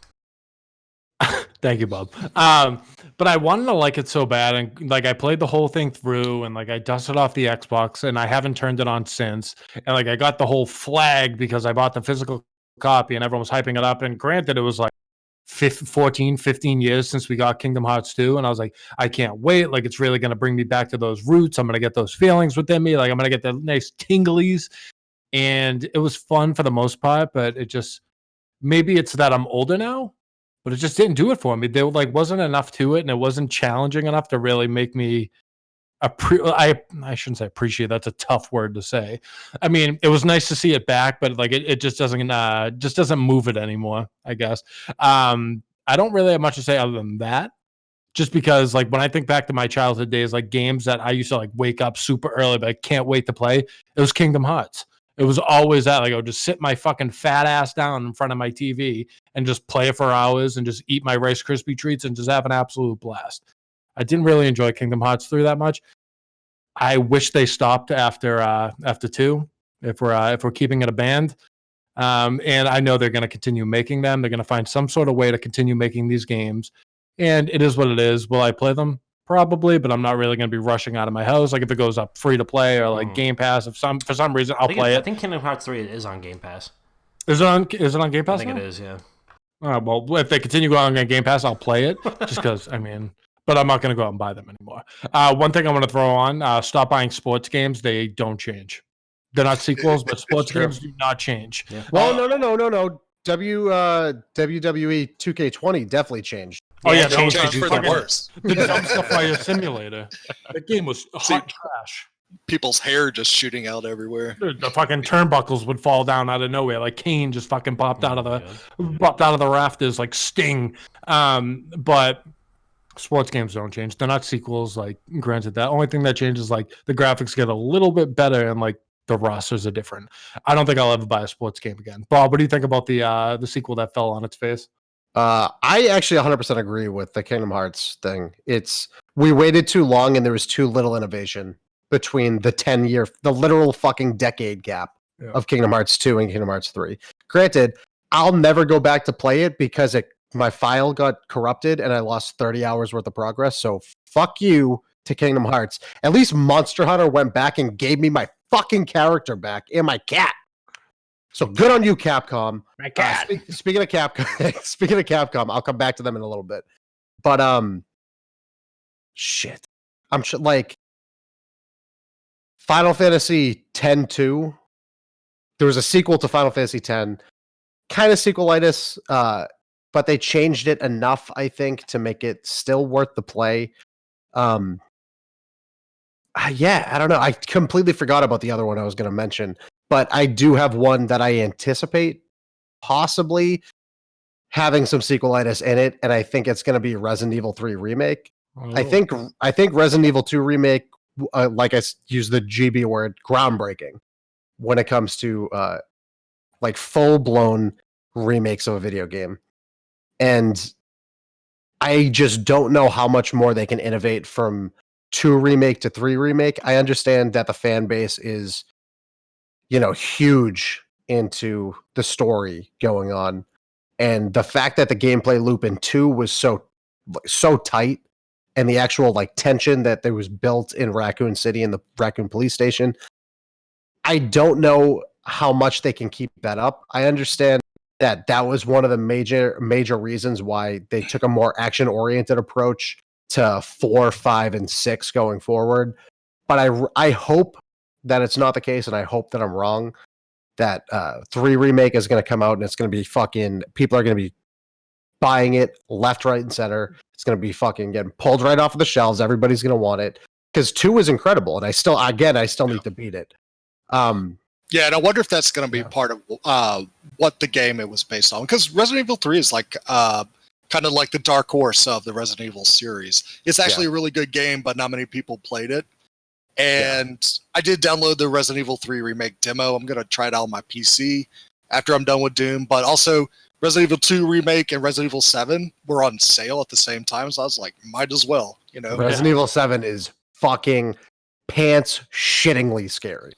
Thank you, Bob. But I wanted to like it so bad, and I played the whole thing through, and I dusted off the Xbox, and I haven't turned it on since. And I got the whole flag because I bought the physical copy, and everyone was hyping it up. And granted, it was 15 years since we got Kingdom Hearts 2, and I was like, I can't wait. It's really going to bring me back to those roots. I'm going to get those feelings within me. I'm going to get the nice tinglies. And it was fun for the most part, but it just, maybe it's that I'm older now, but it just didn't do it for me. There wasn't enough to it, and it wasn't challenging enough to really make me I shouldn't say appreciate. That's a tough word to say. I mean, it was nice to see it back, but it just doesn't move it anymore, I guess. I don't really have much to say other than that. Just because when I think back to my childhood days, games that I used to wake up super early, but I can't wait to play, it was Kingdom Hearts. It was always that. I would just sit my fucking fat ass down in front of my TV and just play it for hours and just eat my Rice Krispie treats and just have an absolute blast. I didn't really enjoy Kingdom Hearts 3 that much. I wish they stopped after 2 if we're keeping it a band. And I know they're going to continue making them. They're going to find some sort of way to continue making these games. And it is what it is. Will I play them? Probably, but I'm not really going to be rushing out of my house. If it goes up free to play or Game Pass, for some reason I'll play it. I think Kingdom Hearts 3 is on Game Pass. Is it on Game Pass? I think now? it is, yeah. Well, if they continue going on Game Pass, I'll play it. Just because, but I'm not going to go out and buy them anymore. One thing I want to throw on, stop buying sports games. They don't change. They're not sequels, but sports games do not change. Yeah. Well, no. WWE 2K20 definitely changed. Oh yeah, it changed for the worse. The Dumpster Fire Simulator. That game was hot trash. People's hair just shooting out everywhere. Dude, the fucking turnbuckles would fall down out of nowhere. Kane just fucking popped out of the rafters like Sting. But sports games don't change. They're not sequels. Granted, the only thing that changes the graphics get a little bit better and the rosters are different. I don't think I'll ever buy a sports game again. Bob, what do you think about the sequel that fell on its face? I actually 100% agree with the Kingdom Hearts thing. We waited too long and there was too little innovation between the literal fucking decade gap of Kingdom Hearts 2 and Kingdom Hearts 3. Granted, I'll never go back to play it because my file got corrupted and I lost 30 hours worth of progress. So fuck you to Kingdom Hearts. At least Monster Hunter went back and gave me my fucking character back and my cat. So good on you, Capcom. My cat. Speaking of Capcom, I'll come back to them in a little bit. But shit, I'm Final Fantasy X-2. There was a sequel to Final Fantasy X, kind of sequelitis, but they changed it enough, I think, to make it still worth the play. Yeah, I don't know. I completely forgot about the other one I was going to mention, but I do have one that I anticipate possibly having some sequelitis in it, and I think it's going to be Resident Evil 3 remake. Oh. I think Resident Evil 2 remake, like I use the GB word, groundbreaking when it comes to full-blown remakes of a video game. And I just don't know how much more they can innovate from 2 remake to 3 remake. I understand that the fan base is, huge into the story going on. And the fact that the gameplay loop in 2 was so tight, and the actual tension that there was built in Raccoon City and the Raccoon Police Station, I don't know how much they can keep that up. I understand that was one of the major reasons why they took a more action-oriented approach to 4, 5, and 6 going forward. But I hope that it's not the case, and I hope that I'm wrong. that 3 remake is going to come out, and it's going to be people are going to be buying it left, right, and center. It's going to be fucking getting pulled right off of the shelves. Everybody's going to want it because 2 is incredible, and I still need to beat it. Yeah, and I wonder if that's going to be part of what the game it was based on. Because Resident Evil 3 is like kind of like the dark horse of the Resident Evil series. It's actually a really good game, but not many people played it. And I did download the Resident Evil 3 remake demo. I'm going to try it out on my PC after I'm done with Doom. But also, Resident Evil 2 remake and Resident Evil 7 were on sale at the same time. So I was like, might as well, you know. Resident Evil 7 is fucking pants shittingly scary.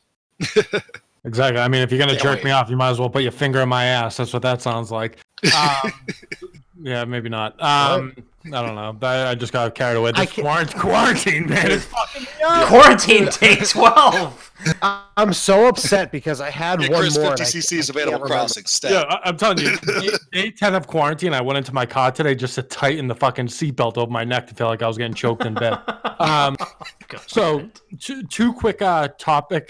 Exactly. I mean, if you're going to jerk me off, you might as well put your finger in my ass. That's what that sounds like. Yeah, maybe not. I don't know. I just got carried away. This quarantine, man, is fucking me up. Quarantine day 12. I'm so upset because I had one Chris, more. 50cc's of Animal Crossing. Yeah, I'm telling you, day 10 of quarantine, I went into my car today just to tighten the fucking seatbelt over my neck to feel like I was getting choked in bed. So, two quick topic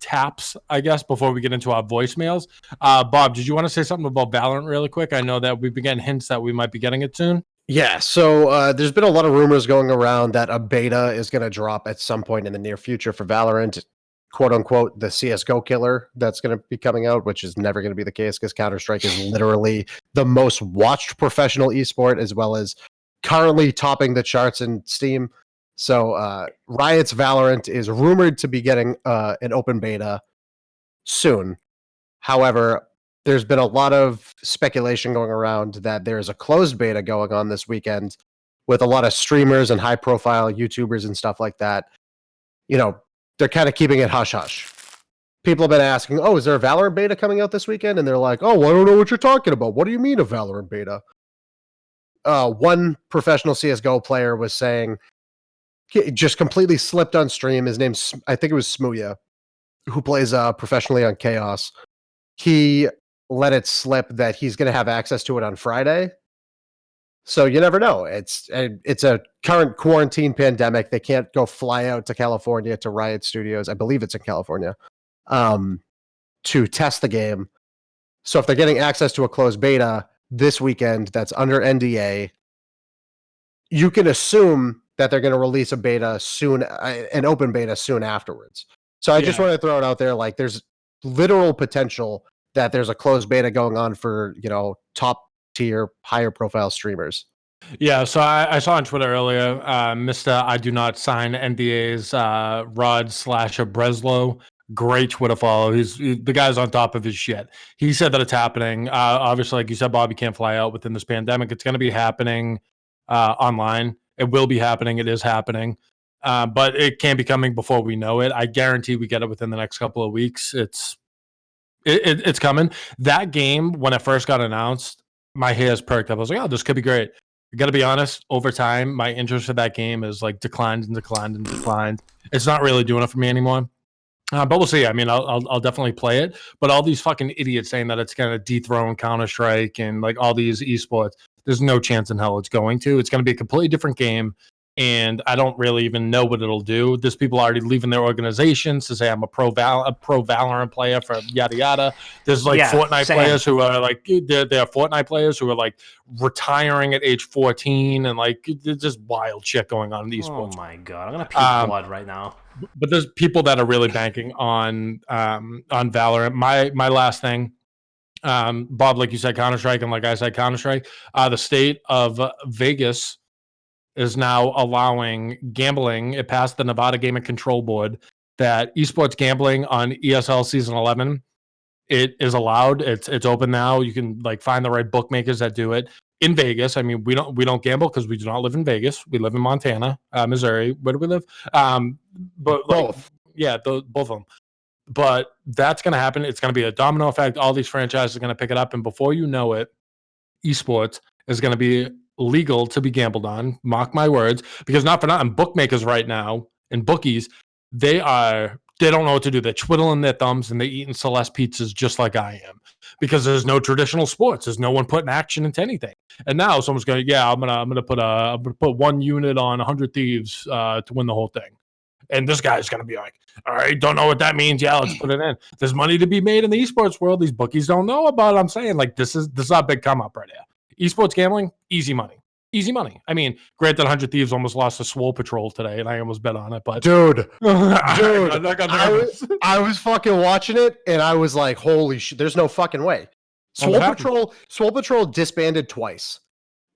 taps, I guess, before we get into our voicemails. Bob, did you want to say something about Valorant really quick? I know that we've been getting hints that we might be getting it soon. Yeah, so there's been a lot of rumors going around that a beta is going to drop at some point in the near future for Valorant, quote unquote, the CSGO killer that's going to be coming out, which is never going to be the case because Counter-Strike is literally the most watched professional esport, as well as currently topping the charts in Steam. So Riot's Valorant is rumored to be getting an open beta soon. However, there's been a lot of speculation going around that there's a closed beta going on this weekend with a lot of streamers and high-profile YouTubers and stuff like that. You know, they're kind of keeping it hush-hush. People have been asking, oh, is there a Valorant beta coming out this weekend? And they're like, oh, I don't know what you're talking about. What do you mean a Valorant beta? One professional CSGO player was saying, he just completely slipped on stream. His name's, I think it was Smooya, who plays professionally on Chaos. He let it slip that he's going to have access to it on Friday. So you never know. It's a current quarantine pandemic. They can't go fly out to California to Riot Studios. I believe it's in California, to test the game. So if they're getting access to a closed beta this weekend that's under NDA, you can assume that they're going to release a beta soon, an open beta soon afterwards. So I just want to throw it out there. Like, there's literal potential that there's a closed beta going on for, you know, top tier, higher profile streamers. Yeah, so I saw on Twitter earlier, Mr. I do not sign NDAs, Rod/Breslow. Great Twitter follow. The guy's on top of his shit. He said that it's happening. Obviously, like you said, Bob, you can't fly out within this pandemic. It's going to be happening online. It will be happening. It is happening. But it can't be coming before we know it. I guarantee we get it within the next couple of weeks. It's coming. That game, when it first got announced, my hairs perked up. I was like, oh, this could be great. I got to be honest, over time, my interest in that game is like declined and declined and declined. It's not really doing it for me anymore. But we'll see. I mean, I'll definitely play it. But all these fucking idiots saying that it's going to dethrone Counter-Strike and like all these esports, there's no chance in hell it's going to. It's going to be a completely different game. And I don't really even know what it'll do. There's people already leaving their organizations to say I'm a pro Valorant player for yada yada. There's like Fortnite players who are like there are Fortnite players who are like retiring at age 14 and like there's just wild shit going on in esports. Oh my god, I'm gonna puke blood right now. But there's people that are really banking on Valorant. My last thing, Bob, like you said, Counter-Strike, and like I said, Counter-Strike. The state of Vegas is now allowing gambling. It passed the Nevada Gaming Control Board that esports gambling on ESL Season 11, it is allowed. It's open now. You can like find the right bookmakers that do it in Vegas. I mean, we don't gamble because we do not live in Vegas. We live in Montana, Missouri. Where do we live? But both. Both of them. But that's going to happen. It's going to be a domino effect. All these franchises are going to pick it up, and before you know it, esports is going to be legal to be gambled on. Mark my words, because not for nothing, bookmakers right now and bookies, they don't know what to do. They're twiddling their thumbs and they're eating Celeste pizzas just like I am, because there's no traditional sports. There's no one putting action into anything. And now someone's going, I'm gonna put one unit on 100 Thieves to win the whole thing. And this guy's going to be like, all right, don't know what that means. Yeah, let's put it in. There's money to be made in the esports world. These bookies don't know about it. I'm saying, like, this is a big come up right here. Esports gambling, easy money. Easy money. I mean, granted, 100 Thieves almost lost to Swole Patrol today, and I almost bet on it. But dude, I I was fucking watching it, and I was like, "Holy shit!" There's no fucking way. Swole Patrol disbanded twice,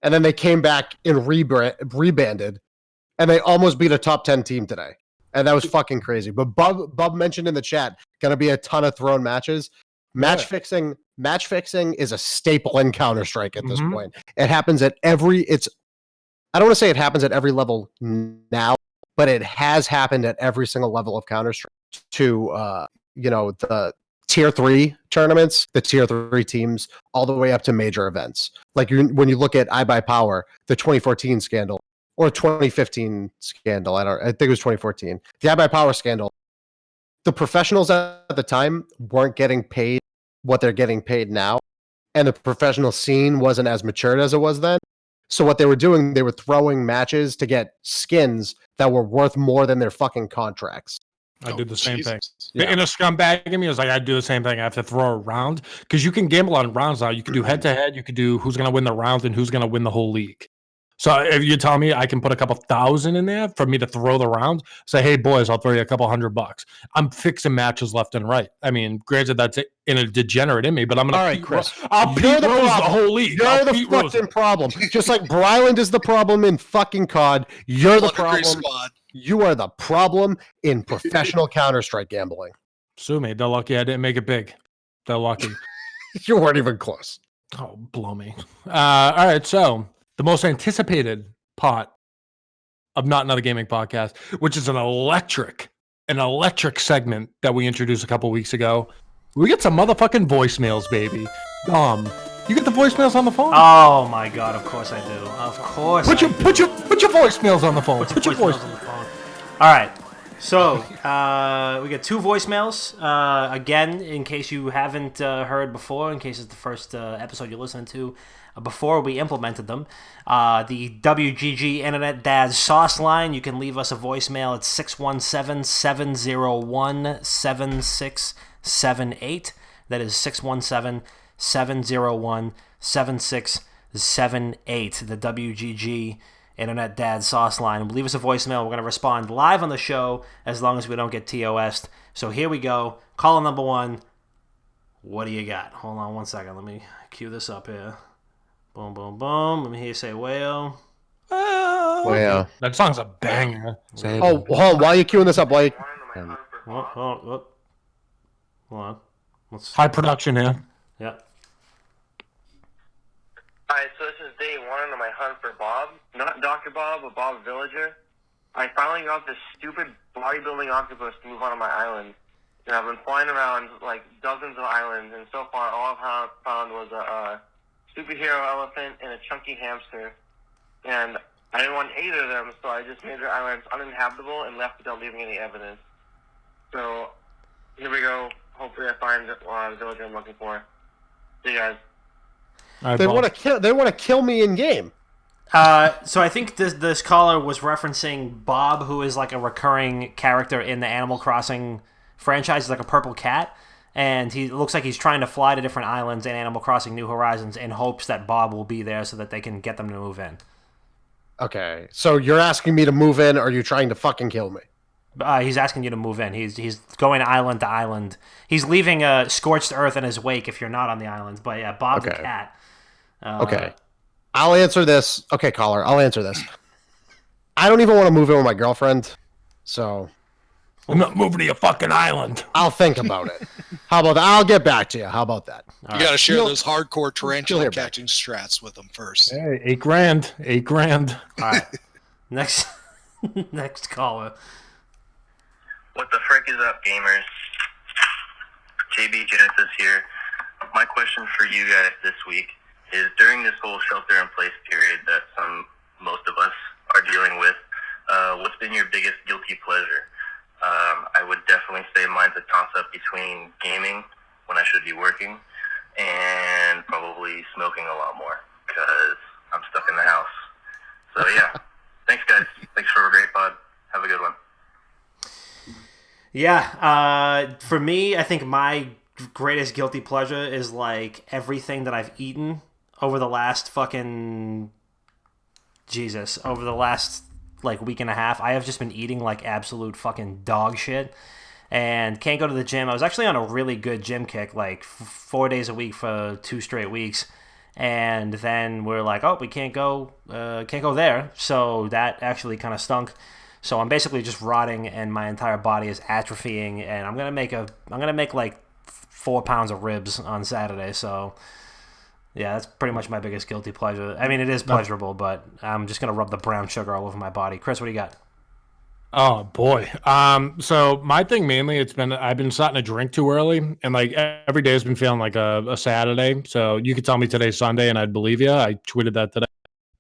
and then they came back and rebanded, and they almost beat a top 10 team today, and that was fucking crazy. But Bub mentioned in the chat, gonna be a ton of thrown matches. Match fixing is a staple in Counter-Strike at this point. It happens at I don't want to say it happens at every level now, but it has happened at every single level of Counter-Strike to the tier 3 tournaments, the tier 3 teams, all the way up to major events. Like when you look at iBuyPower, the 2014 scandal or 2015 scandal, I think it was 2014. The iBuyPower scandal, the professionals at the time weren't getting paid what they're getting paid now, and the professional scene wasn't as matured as it was then. So what they were doing, they were throwing matches to get skins that were worth more than their fucking contracts. I did the same thing. Yeah. In a scumbag in me, I was like, I'd do the same thing. I have to throw a round because you can gamble on rounds now. You can do head to head. You could do who's going to win the round and who's going to win the whole league. So if you tell me I can put a couple thousand in there for me to throw the round, say, hey boys, I'll throw you a couple $100. I'm fixing matches left and right. I mean, granted that's in a degenerate in me, but I'm gonna. All right, Chris. I'll Pete Rose the whole league. You're the fucking problem. Just like Brilund is the problem in fucking COD, you're the problem. You are the problem in professional Counter-Strike gambling. Sue me. They're lucky I didn't make it big. They're lucky. You weren't even close. Oh, blow me. All right, so the most anticipated part of Not Another Gaming Podcast, which is an electric segment that we introduced a couple weeks ago. We get some motherfucking voicemails, baby. You get the voicemails on the phone? Oh my god, of course I do. Of course. Put your voicemails on the phone. Put your voicemails on the phone. All right. So, we get 2 voicemails. Again, in case you haven't heard before, in case it's the first episode you're listening to, before we implemented them, the WGG Internet Dads Sauce line, you can leave us a voicemail at 617-701-7678. That is 617-701-7678, the WGG Internet Dad Sauce line. Leave us a voicemail. We're going to respond live on the show as long as we don't get TOS'd. So here we go. Caller number 1. What do you got? Hold on one second. Let me cue this up here. Boom, boom, boom. Let me hear you say whale. Whale. That song's a banger. Hold on. Why are you queuing this up? Hold on. High production here. Yep. Alright, so this is day 1 of my hunt for Bob. Not Dr. Bob, but Bob Villager. I finally got this stupid bodybuilding octopus to move onto my island. And I've been flying around like dozens of islands, and so far all I've found was a superhero elephant and a chunky hamster. And I didn't want either of them, so I just made their islands uninhabitable and left without leaving any evidence. So, here we go. Hopefully I find the villager I'm looking for. See you guys. Right, they want to kill me in game. So I think this caller was referencing Bob, who is like a recurring character in the Animal Crossing franchise. He's like a purple cat, and he looks like he's trying to fly to different islands in Animal Crossing New Horizons in hopes that Bob will be there so that they can get them to move in. Okay, so you're asking me to move in, or are you trying to fucking kill me? He's asking you to move in. He's going island to island. He's leaving a scorched earth in his wake if you're not on the island. But yeah, Bob's a cat. Okay. I'll answer this. Okay, caller, I'll answer this. I don't even want to move in with my girlfriend, so I'm not moving to your fucking island. I'll think about it. How about that? I'll get back to you. How about that? You got to share those hardcore tarantula catching strats with them first. Hey, $8,000. $8,000. All right. Next caller. What the frick is up, gamers? JB Genesis here. My question for you guys this week is, during this whole shelter-in-place period that most of us are dealing with, what's been your biggest guilty pleasure? I would definitely say mine's a toss-up between gaming when I should be working and probably smoking a lot more because I'm stuck in the house. So yeah, thanks guys. Thanks for a great pod. Have a good one. Yeah, for me, I think my greatest guilty pleasure is like everything that I've eaten over the last fucking over the last like week and a half. I have just been eating like absolute fucking dog shit and can't go to the gym. I was actually on a really good gym kick, like 4 days a week for 2 straight weeks. And then we're like, oh, we can't go there. So that actually kind of stunk. So I'm basically just rotting, and my entire body is atrophying. And I'm gonna make like 4 pounds of ribs on Saturday. So yeah, that's pretty much my biggest guilty pleasure. I mean, it is pleasurable, but I'm just gonna rub the brown sugar all over my body. Chris, what do you got? Oh boy. So my thing mainly, I've been starting to drink too early, and like every day has been feeling like a Saturday. So you could tell me today's Sunday, and I'd believe you. I tweeted that today,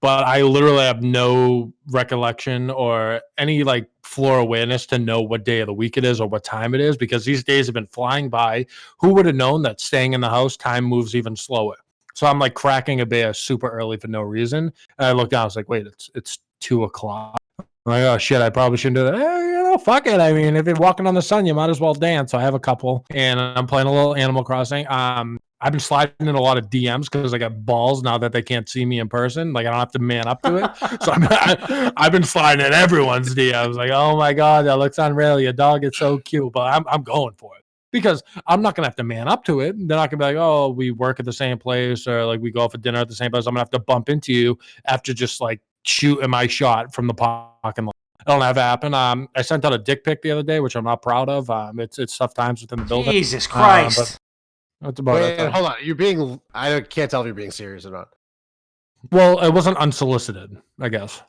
but I literally have no recollection or any like floor awareness to know what day of the week it is or what time it is, because these days have been flying by. Who would have known that staying in the house, time moves even slower? So I'm like cracking a beer super early for no reason. And I looked down, I was like, wait, it's 2 o'clock. I'm like, oh shit, I probably shouldn't do that. Fuck it. I mean, if you're walking on the sun, you might as well dance. So I have a couple, and I'm playing a little Animal Crossing. I've been sliding in a lot of DMs because I got balls now that they can't see me in person. Like I don't have to man up to it. So I've been sliding in everyone's DMs. Like, oh my god, that looks unreal. Your dog is so cute, but I'm going for it because I'm not gonna have to man up to it. They're not gonna be like, oh, we work at the same place or like we go for dinner at the same place. I'm gonna have to bump into you after just like shooting my shot from the parking lot. I don't have it happen. I sent out a dick pic the other day, which I'm not proud of. It's tough times within the building. Jesus Christ. But that's about Wait, it. hold on. I can't tell if you're being serious or not. Well, it wasn't unsolicited, I guess.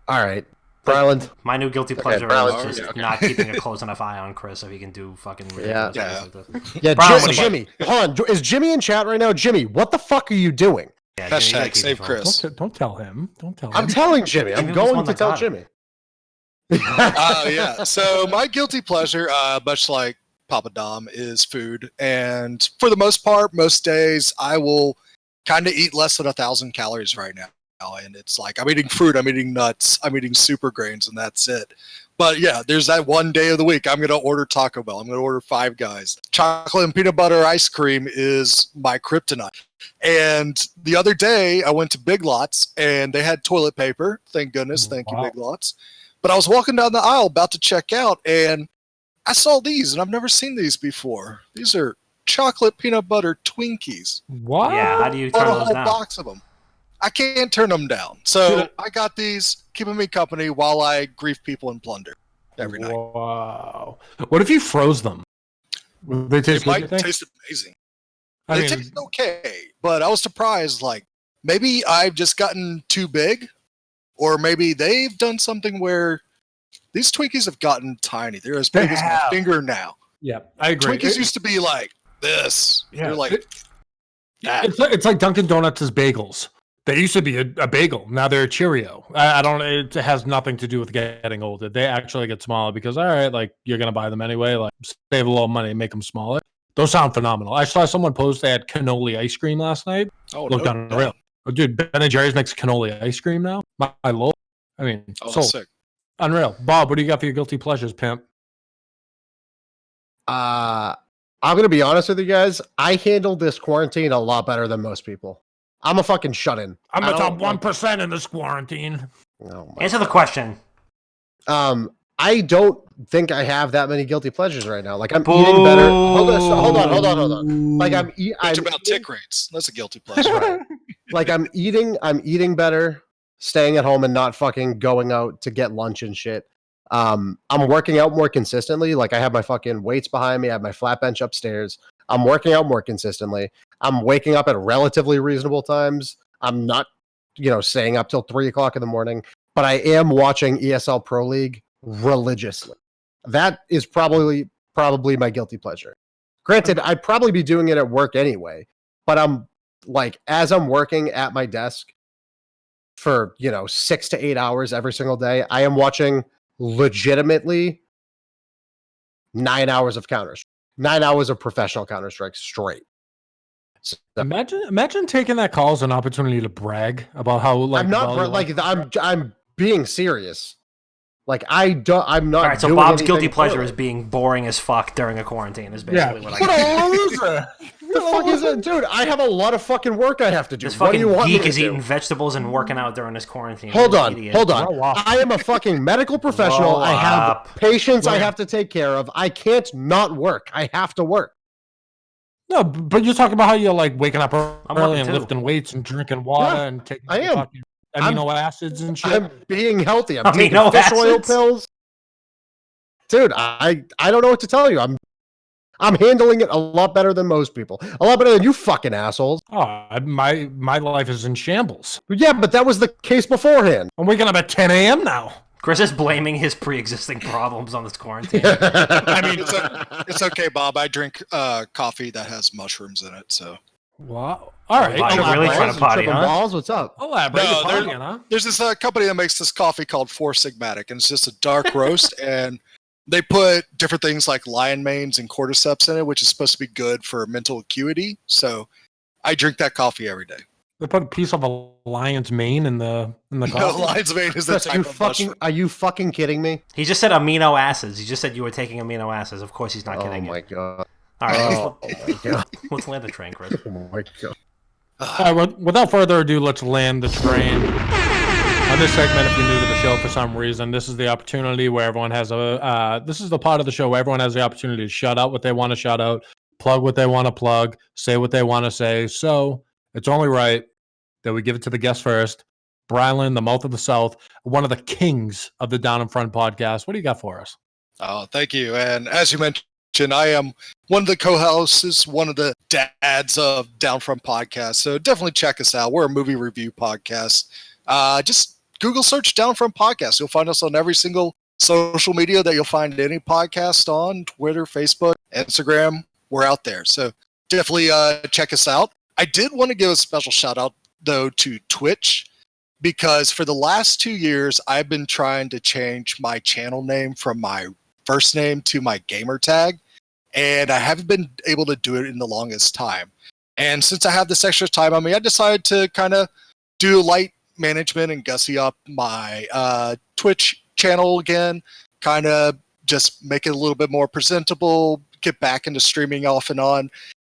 All right. Brilund. My new guilty pleasure Brilund. is just not keeping a close enough eye on Chris so he can do fucking ridiculous Yeah. things like this. Yeah, Brian, what do you Jimmy. Hold on. Is Jimmy in chat right now? Jimmy, what the fuck are you doing? Yeah, Jimmy, you gotta Hashtag keep save your phone. Chris. Don't tell him. Don't tell him. I'm telling Jimmy. I'm Jimmy was going one to that tell got it. Jimmy. Yeah. So my guilty pleasure, much like Papa Dom, is food. And for the most part, most days, I will kind of eat less than 1,000 calories right now. And it's like I'm eating fruit, I'm eating nuts, I'm eating super grains, and that's it. But yeah, there's that one day of the week I'm going to order Taco Bell. I'm going to order Five Guys. Chocolate and peanut butter ice cream is my kryptonite. And the other day I went to Big Lots and they had toilet paper. Thank goodness. Thank you, Big Lots. But I was walking down the aisle about to check out and I saw these and I've never seen these before. These are chocolate peanut butter Twinkies. What? Yeah, how do you turn Bought a those whole down? box of them. I can't turn them down. So I got these, keeping me company while I grief people and plunder every night. Wow. What if you froze them? Would they taste It good, you might think? taste amazing. I They mean, taste okay, but I was surprised. Like maybe I've just gotten too big, or maybe they've done something where these Twinkies have gotten tiny. They're as big as my have. finger now. yeah, I agree. Twinkies used to be like this. Yeah. They're like It's like Dunkin' Donuts' bagels. They used to be a bagel. Now they're a Cheerio. I don't. It has nothing to do with getting older. They actually get smaller because all right, like you're gonna buy them anyway. Like save a little money, make them smaller. Those sound phenomenal. I saw someone post they had cannoli ice cream last night. oh Looked no, unreal. Oh, dude, Ben and Jerry's makes cannoli ice cream now. My lord. I mean, Oh, sold. sick. Unreal. Bob, what do you got for your guilty pleasures, pimp? I'm gonna be honest with you guys. I handled this quarantine a lot better than most people. I'm a fucking shut-in. I'm I the top don't- 1% in this quarantine. Oh my Answer the question. I don't think I have that many guilty pleasures right now. Like I'm eating better. Hold on. Like I'm Bitch about tick rates. That's a guilty pleasure. Right. Like I'm eating better, staying at home and not fucking going out to get lunch and shit. I'm working out more consistently. Like I have my fucking weights behind me. I have my flat bench upstairs. I'm working out more consistently. I'm waking up at relatively reasonable times. I'm not, staying up till 3 o'clock in the morning, but I am watching ESL Pro League religiously. That is probably my guilty pleasure. Granted, I'd probably be doing it at work anyway, but I'm like, as I'm working at my desk for, 6 to 8 hours every single day, I am watching legitimately 9 hours of Counter-Strike, 9 hours of professional Counter-Strike straight. So, Imagine taking that call as an opportunity to brag about how like I'm not well you like I'm being serious. Like I'm not. All right, so doing Bob's anything guilty pleasure poorly. is being boring as fuck during a quarantine. Is Yeah. basically what I What got. a loser! The fuck is it, dude? I have a lot of fucking work I have to do. This What do fucking you want me geek to is do? eating vegetables and working out during this quarantine. Hold What an on, idiot. hold on. Grow up. I am a fucking medical professional. Grow I have up. patients I have to take care of. I can't not work. I have to work. No, but you're talking about how you're like waking up I'm early working and too. lifting weights and drinking water Yeah, and taking I am. fucking amino acids and shit. I'm being healthy. I'm taking Amino fish oil acids? pills. Dude, I don't know what to tell you. I'm handling it a lot better than most people. A lot better than you fucking assholes. My life is in shambles. Yeah, but that was the case beforehand. I'm waking up at 10 a.m. now. Chris is blaming his pre-existing problems on this quarantine. I mean, it's okay, Bob. I drink coffee that has mushrooms in it. So Wow. All right. Wow, you're really trying to potty, Tripping huh? balls? What's up? Elaborate. No, You're they're- partying, huh? there's this company that makes this coffee called Four Sigmatic, and it's just a dark roast, and they put different things like lion manes and cordyceps in it, which is supposed to be good for mental acuity. So I drink that coffee every day. They put a piece of a lion's mane in the No, coffee. lion's mane is the Chris, type of mushroom. are you fucking kidding me? He just said amino acids. He just said you were taking amino acids. Of course, he's not Oh kidding my you. god. All right, Oh my god. let's land the train, Chris. Oh my god. All right, without further ado, let's land the train. On this segment, if you're new to the show for some reason, this is the opportunity where everyone has this is the part of the show where everyone has the opportunity to shout out what they want to shout out, plug what they want to plug, say what they want to say. So it's only right that we give it to the guest first. Brilund, the mouth of the South, one of the kings of the Down in Front podcast. What do you got for us? Oh, thank you. And as you mentioned, I am one of the co-hosts, one of the dads of Down Front Podcast. So definitely check us out. We're a movie review podcast. Just Google search Down Front Podcast. You'll find us on every single social media that you'll find any podcast on: Twitter, Facebook, Instagram. We're out there. So definitely check us out. I did want to give a special shout out though to Twitch, because for the last 2 years I've been trying to change my channel name from my first name to my gamer tag, and I haven't been able to do it in the longest time. And since I have this extra time on me, I decided to kind of do light management and gussy up my Twitch channel again, kind of just make it a little bit more presentable, get back into streaming off and on.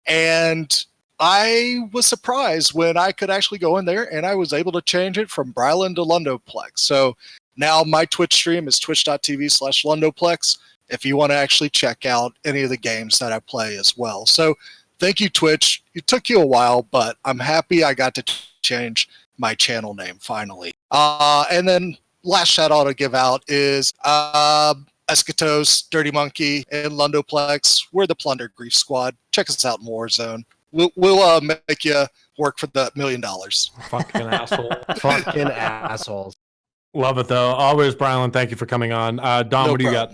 And I was surprised when I could actually go in there and I was able to change it from Brilund to Lundoplex. So now my Twitch stream is twitch.tv/Lundoplex if you want to actually check out any of the games that I play as well. So thank you, Twitch. It took you a while, but I'm happy I got to change my channel name finally. And then last shout out to give out is Escatos, Dirty Monkey, and Lundoplex. We're the Plunder Grief Squad. Check us out in Warzone. We'll make you work for the $1 million. Fucking asshole. Fucking assholes. Love it, though. Always, Brilund, thank you for coming on. Dom, No what do you got?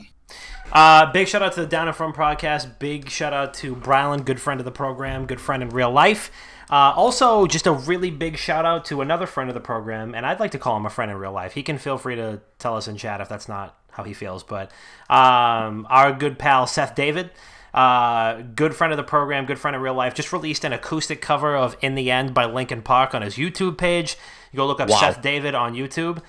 problem. Big shout out to the Down in Front podcast. Big shout out to Brilund, good friend of the program, good friend in real life. Also, just a really big shout out to another friend of the program, and I'd like to call him a friend in real life. He can feel free to tell us in chat if that's not how he feels, but our good pal Seth David, good friend of the program, good friend in real life, just released an acoustic cover of In the End by Linkin Park on his YouTube page. You go look up Seth David on YouTube.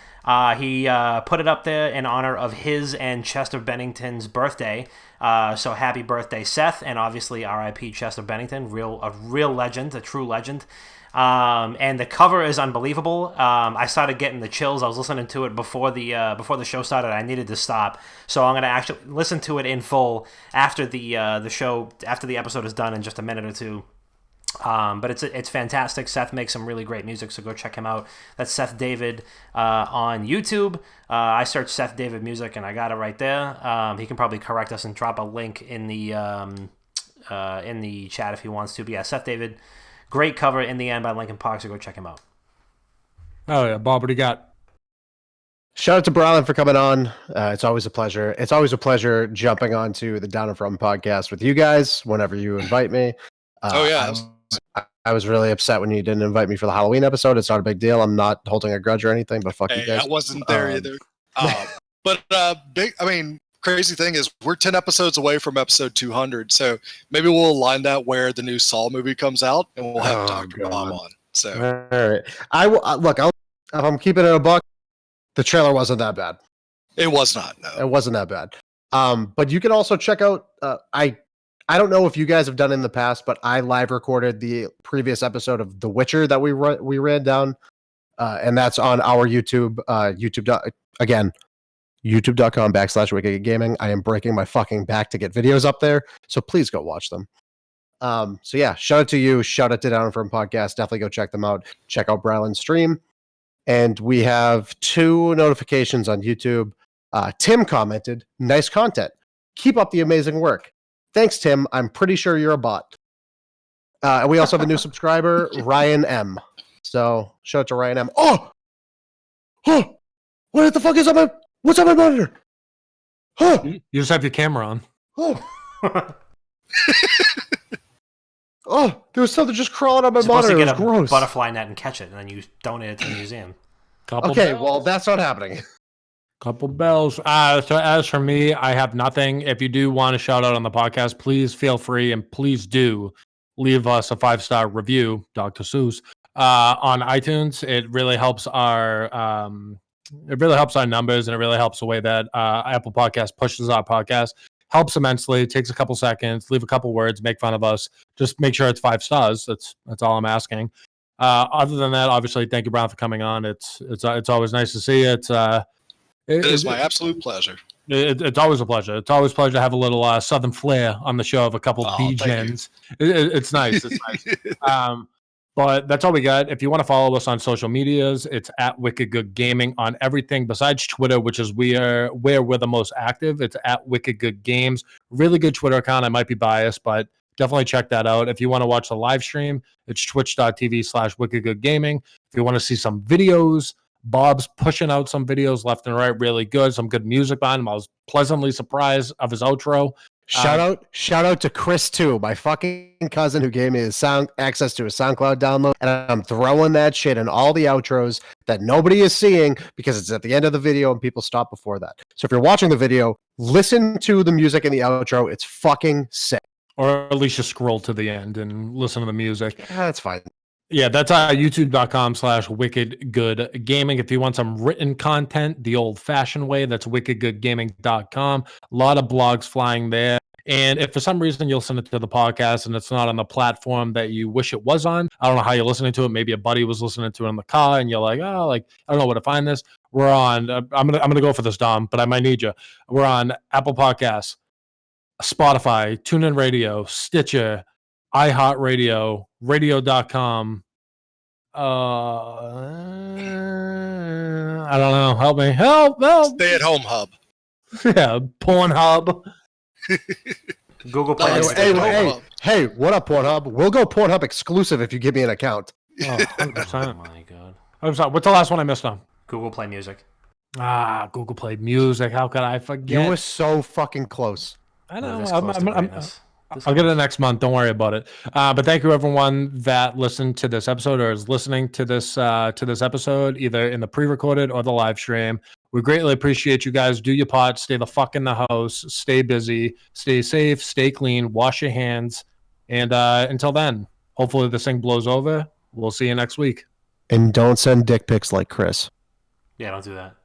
He put it up there in honor of his and Chester Bennington's birthday. So happy birthday, Seth, and obviously R.I.P. Chester Bennington, a real legend, a true legend. And the cover is unbelievable. I started getting the chills. I was listening to it before the show started. I needed to stop, so I'm gonna actually listen to it in full after the show, after the episode is done in just a minute or two. But it's fantastic. Seth makes some really great music, so go check him out. That's Seth David on YouTube. I searched Seth David music and I got it right there. He can probably correct us and drop a link in the chat if he wants to. But yeah, Seth David, great cover, In the End by Linkin Park, so go check him out. Oh yeah, Bob, what do you got? Shout out to Brilund for coming on. It's always a pleasure. It's always a pleasure jumping onto the Down and From podcast with you guys whenever you invite me. Oh yeah. I was really upset when you didn't invite me for the Halloween episode. It's not a big deal. I'm not holding a grudge or anything, but fuck you Hey, guys. I wasn't there either. But crazy thing is we're 10 episodes away from episode 200. So maybe we'll align that where the new Saw movie comes out and we'll have Dr. Bob on. So all right. I will look, if I'm keeping it a buck, the trailer wasn't that bad. It was not. No. It wasn't that bad. But you can also check out. I don't know if you guys have done it in the past, but I live recorded the previous episode of The Witcher that we ran down, and that's on our YouTube. YouTube.com/Wicked Gaming. I am breaking my fucking back to get videos up there, so please go watch them. So yeah, shout out to you, shout out to Down From Podcast. Definitely go check them out. Check out Brilund's stream. And we have 2 notifications on YouTube. Tim commented, nice content. Keep up the amazing work. Thanks, Tim. I'm pretty sure you're a bot. And we also have a new subscriber, Ryan M. So shout out to Ryan M. Oh! What the fuck is on what's on my monitor? You just have your camera on. There was something just crawling on my You're supposed monitor. to It get was a gross. butterfly net and catch it, and then you donate it to the museum. Okay, well, that's not happening. Couple bells. So as for me, I have nothing. If you do want to shout out on the podcast, please feel free and please do leave us a 5-star review, Dr. Seuss, on iTunes. It really helps our numbers, and it really helps the way that Apple Podcast pushes our podcast. Helps immensely. It takes a couple seconds. Leave a couple words. Make fun of us. Just make sure it's 5 stars. That's all I'm asking. Other than that, obviously, thank you, Brown, for coming on. It's always nice to see you. It is my absolute pleasure. It's always a pleasure. It's always a pleasure to have a little Southern flair on the show of a couple B-gens. It's nice. It's nice. But that's all we got. If you want to follow us on social medias, it's at Wicked Good Gaming on everything besides Twitter, which is where we're the most active. It's at Wicked Good Games. Really good Twitter account. I might be biased, but definitely check that out. If you want to watch the live stream, it's twitch.tv/Wicked Good Gaming. If you want to see some videos, Bob's pushing out some videos left and right, really good. Some good music behind him. I was pleasantly surprised of his outro. Shout out to Chris too, my fucking cousin who gave me his access to his SoundCloud download, and I'm throwing that shit in all the outros that nobody is seeing because it's at the end of the video and people stop before that. So if you're watching the video, listen to the music in the outro. It's fucking sick. Or at least just scroll to the end and listen to the music. Yeah, that's fine. Yeah, that's youtube.com/Wicked Good Gaming. If you want some written content the old-fashioned way, that's wickedgoodgaming.com. A lot of blogs flying there. And if for some reason you listen to the podcast and it's not on the platform that you wish it was on, I don't know how you're listening to it. Maybe a buddy was listening to it in the car and you're like, I don't know where to find this. We're on, I'm gonna go for this, Dom, but I might need you. We're on Apple Podcasts, Spotify, TuneIn Radio, Stitcher, iHeartRadio, radio.com. I don't know. Help me. Help. Stay at home hub. Yeah, Pornhub. Google Play. Hey, what up, Pornhub? We'll go Pornhub exclusive if you give me an account. Oh, 100%. Oh my god. I'm sorry. What's the last one I missed on? Google Play Music. Google Play Music. How could I forget? You were so fucking close. I know. This close to greatness. I'll get it next month. Don't worry about it. But thank you, everyone that listened to this episode or is listening to this episode, either in the pre-recorded or the live stream. We greatly appreciate you guys. Do your part. Stay the fuck in the house. Stay busy. Stay safe. Stay clean. Wash your hands. And until then, hopefully this thing blows over. We'll see you next week. And don't send dick pics like Chris. Yeah, don't do that.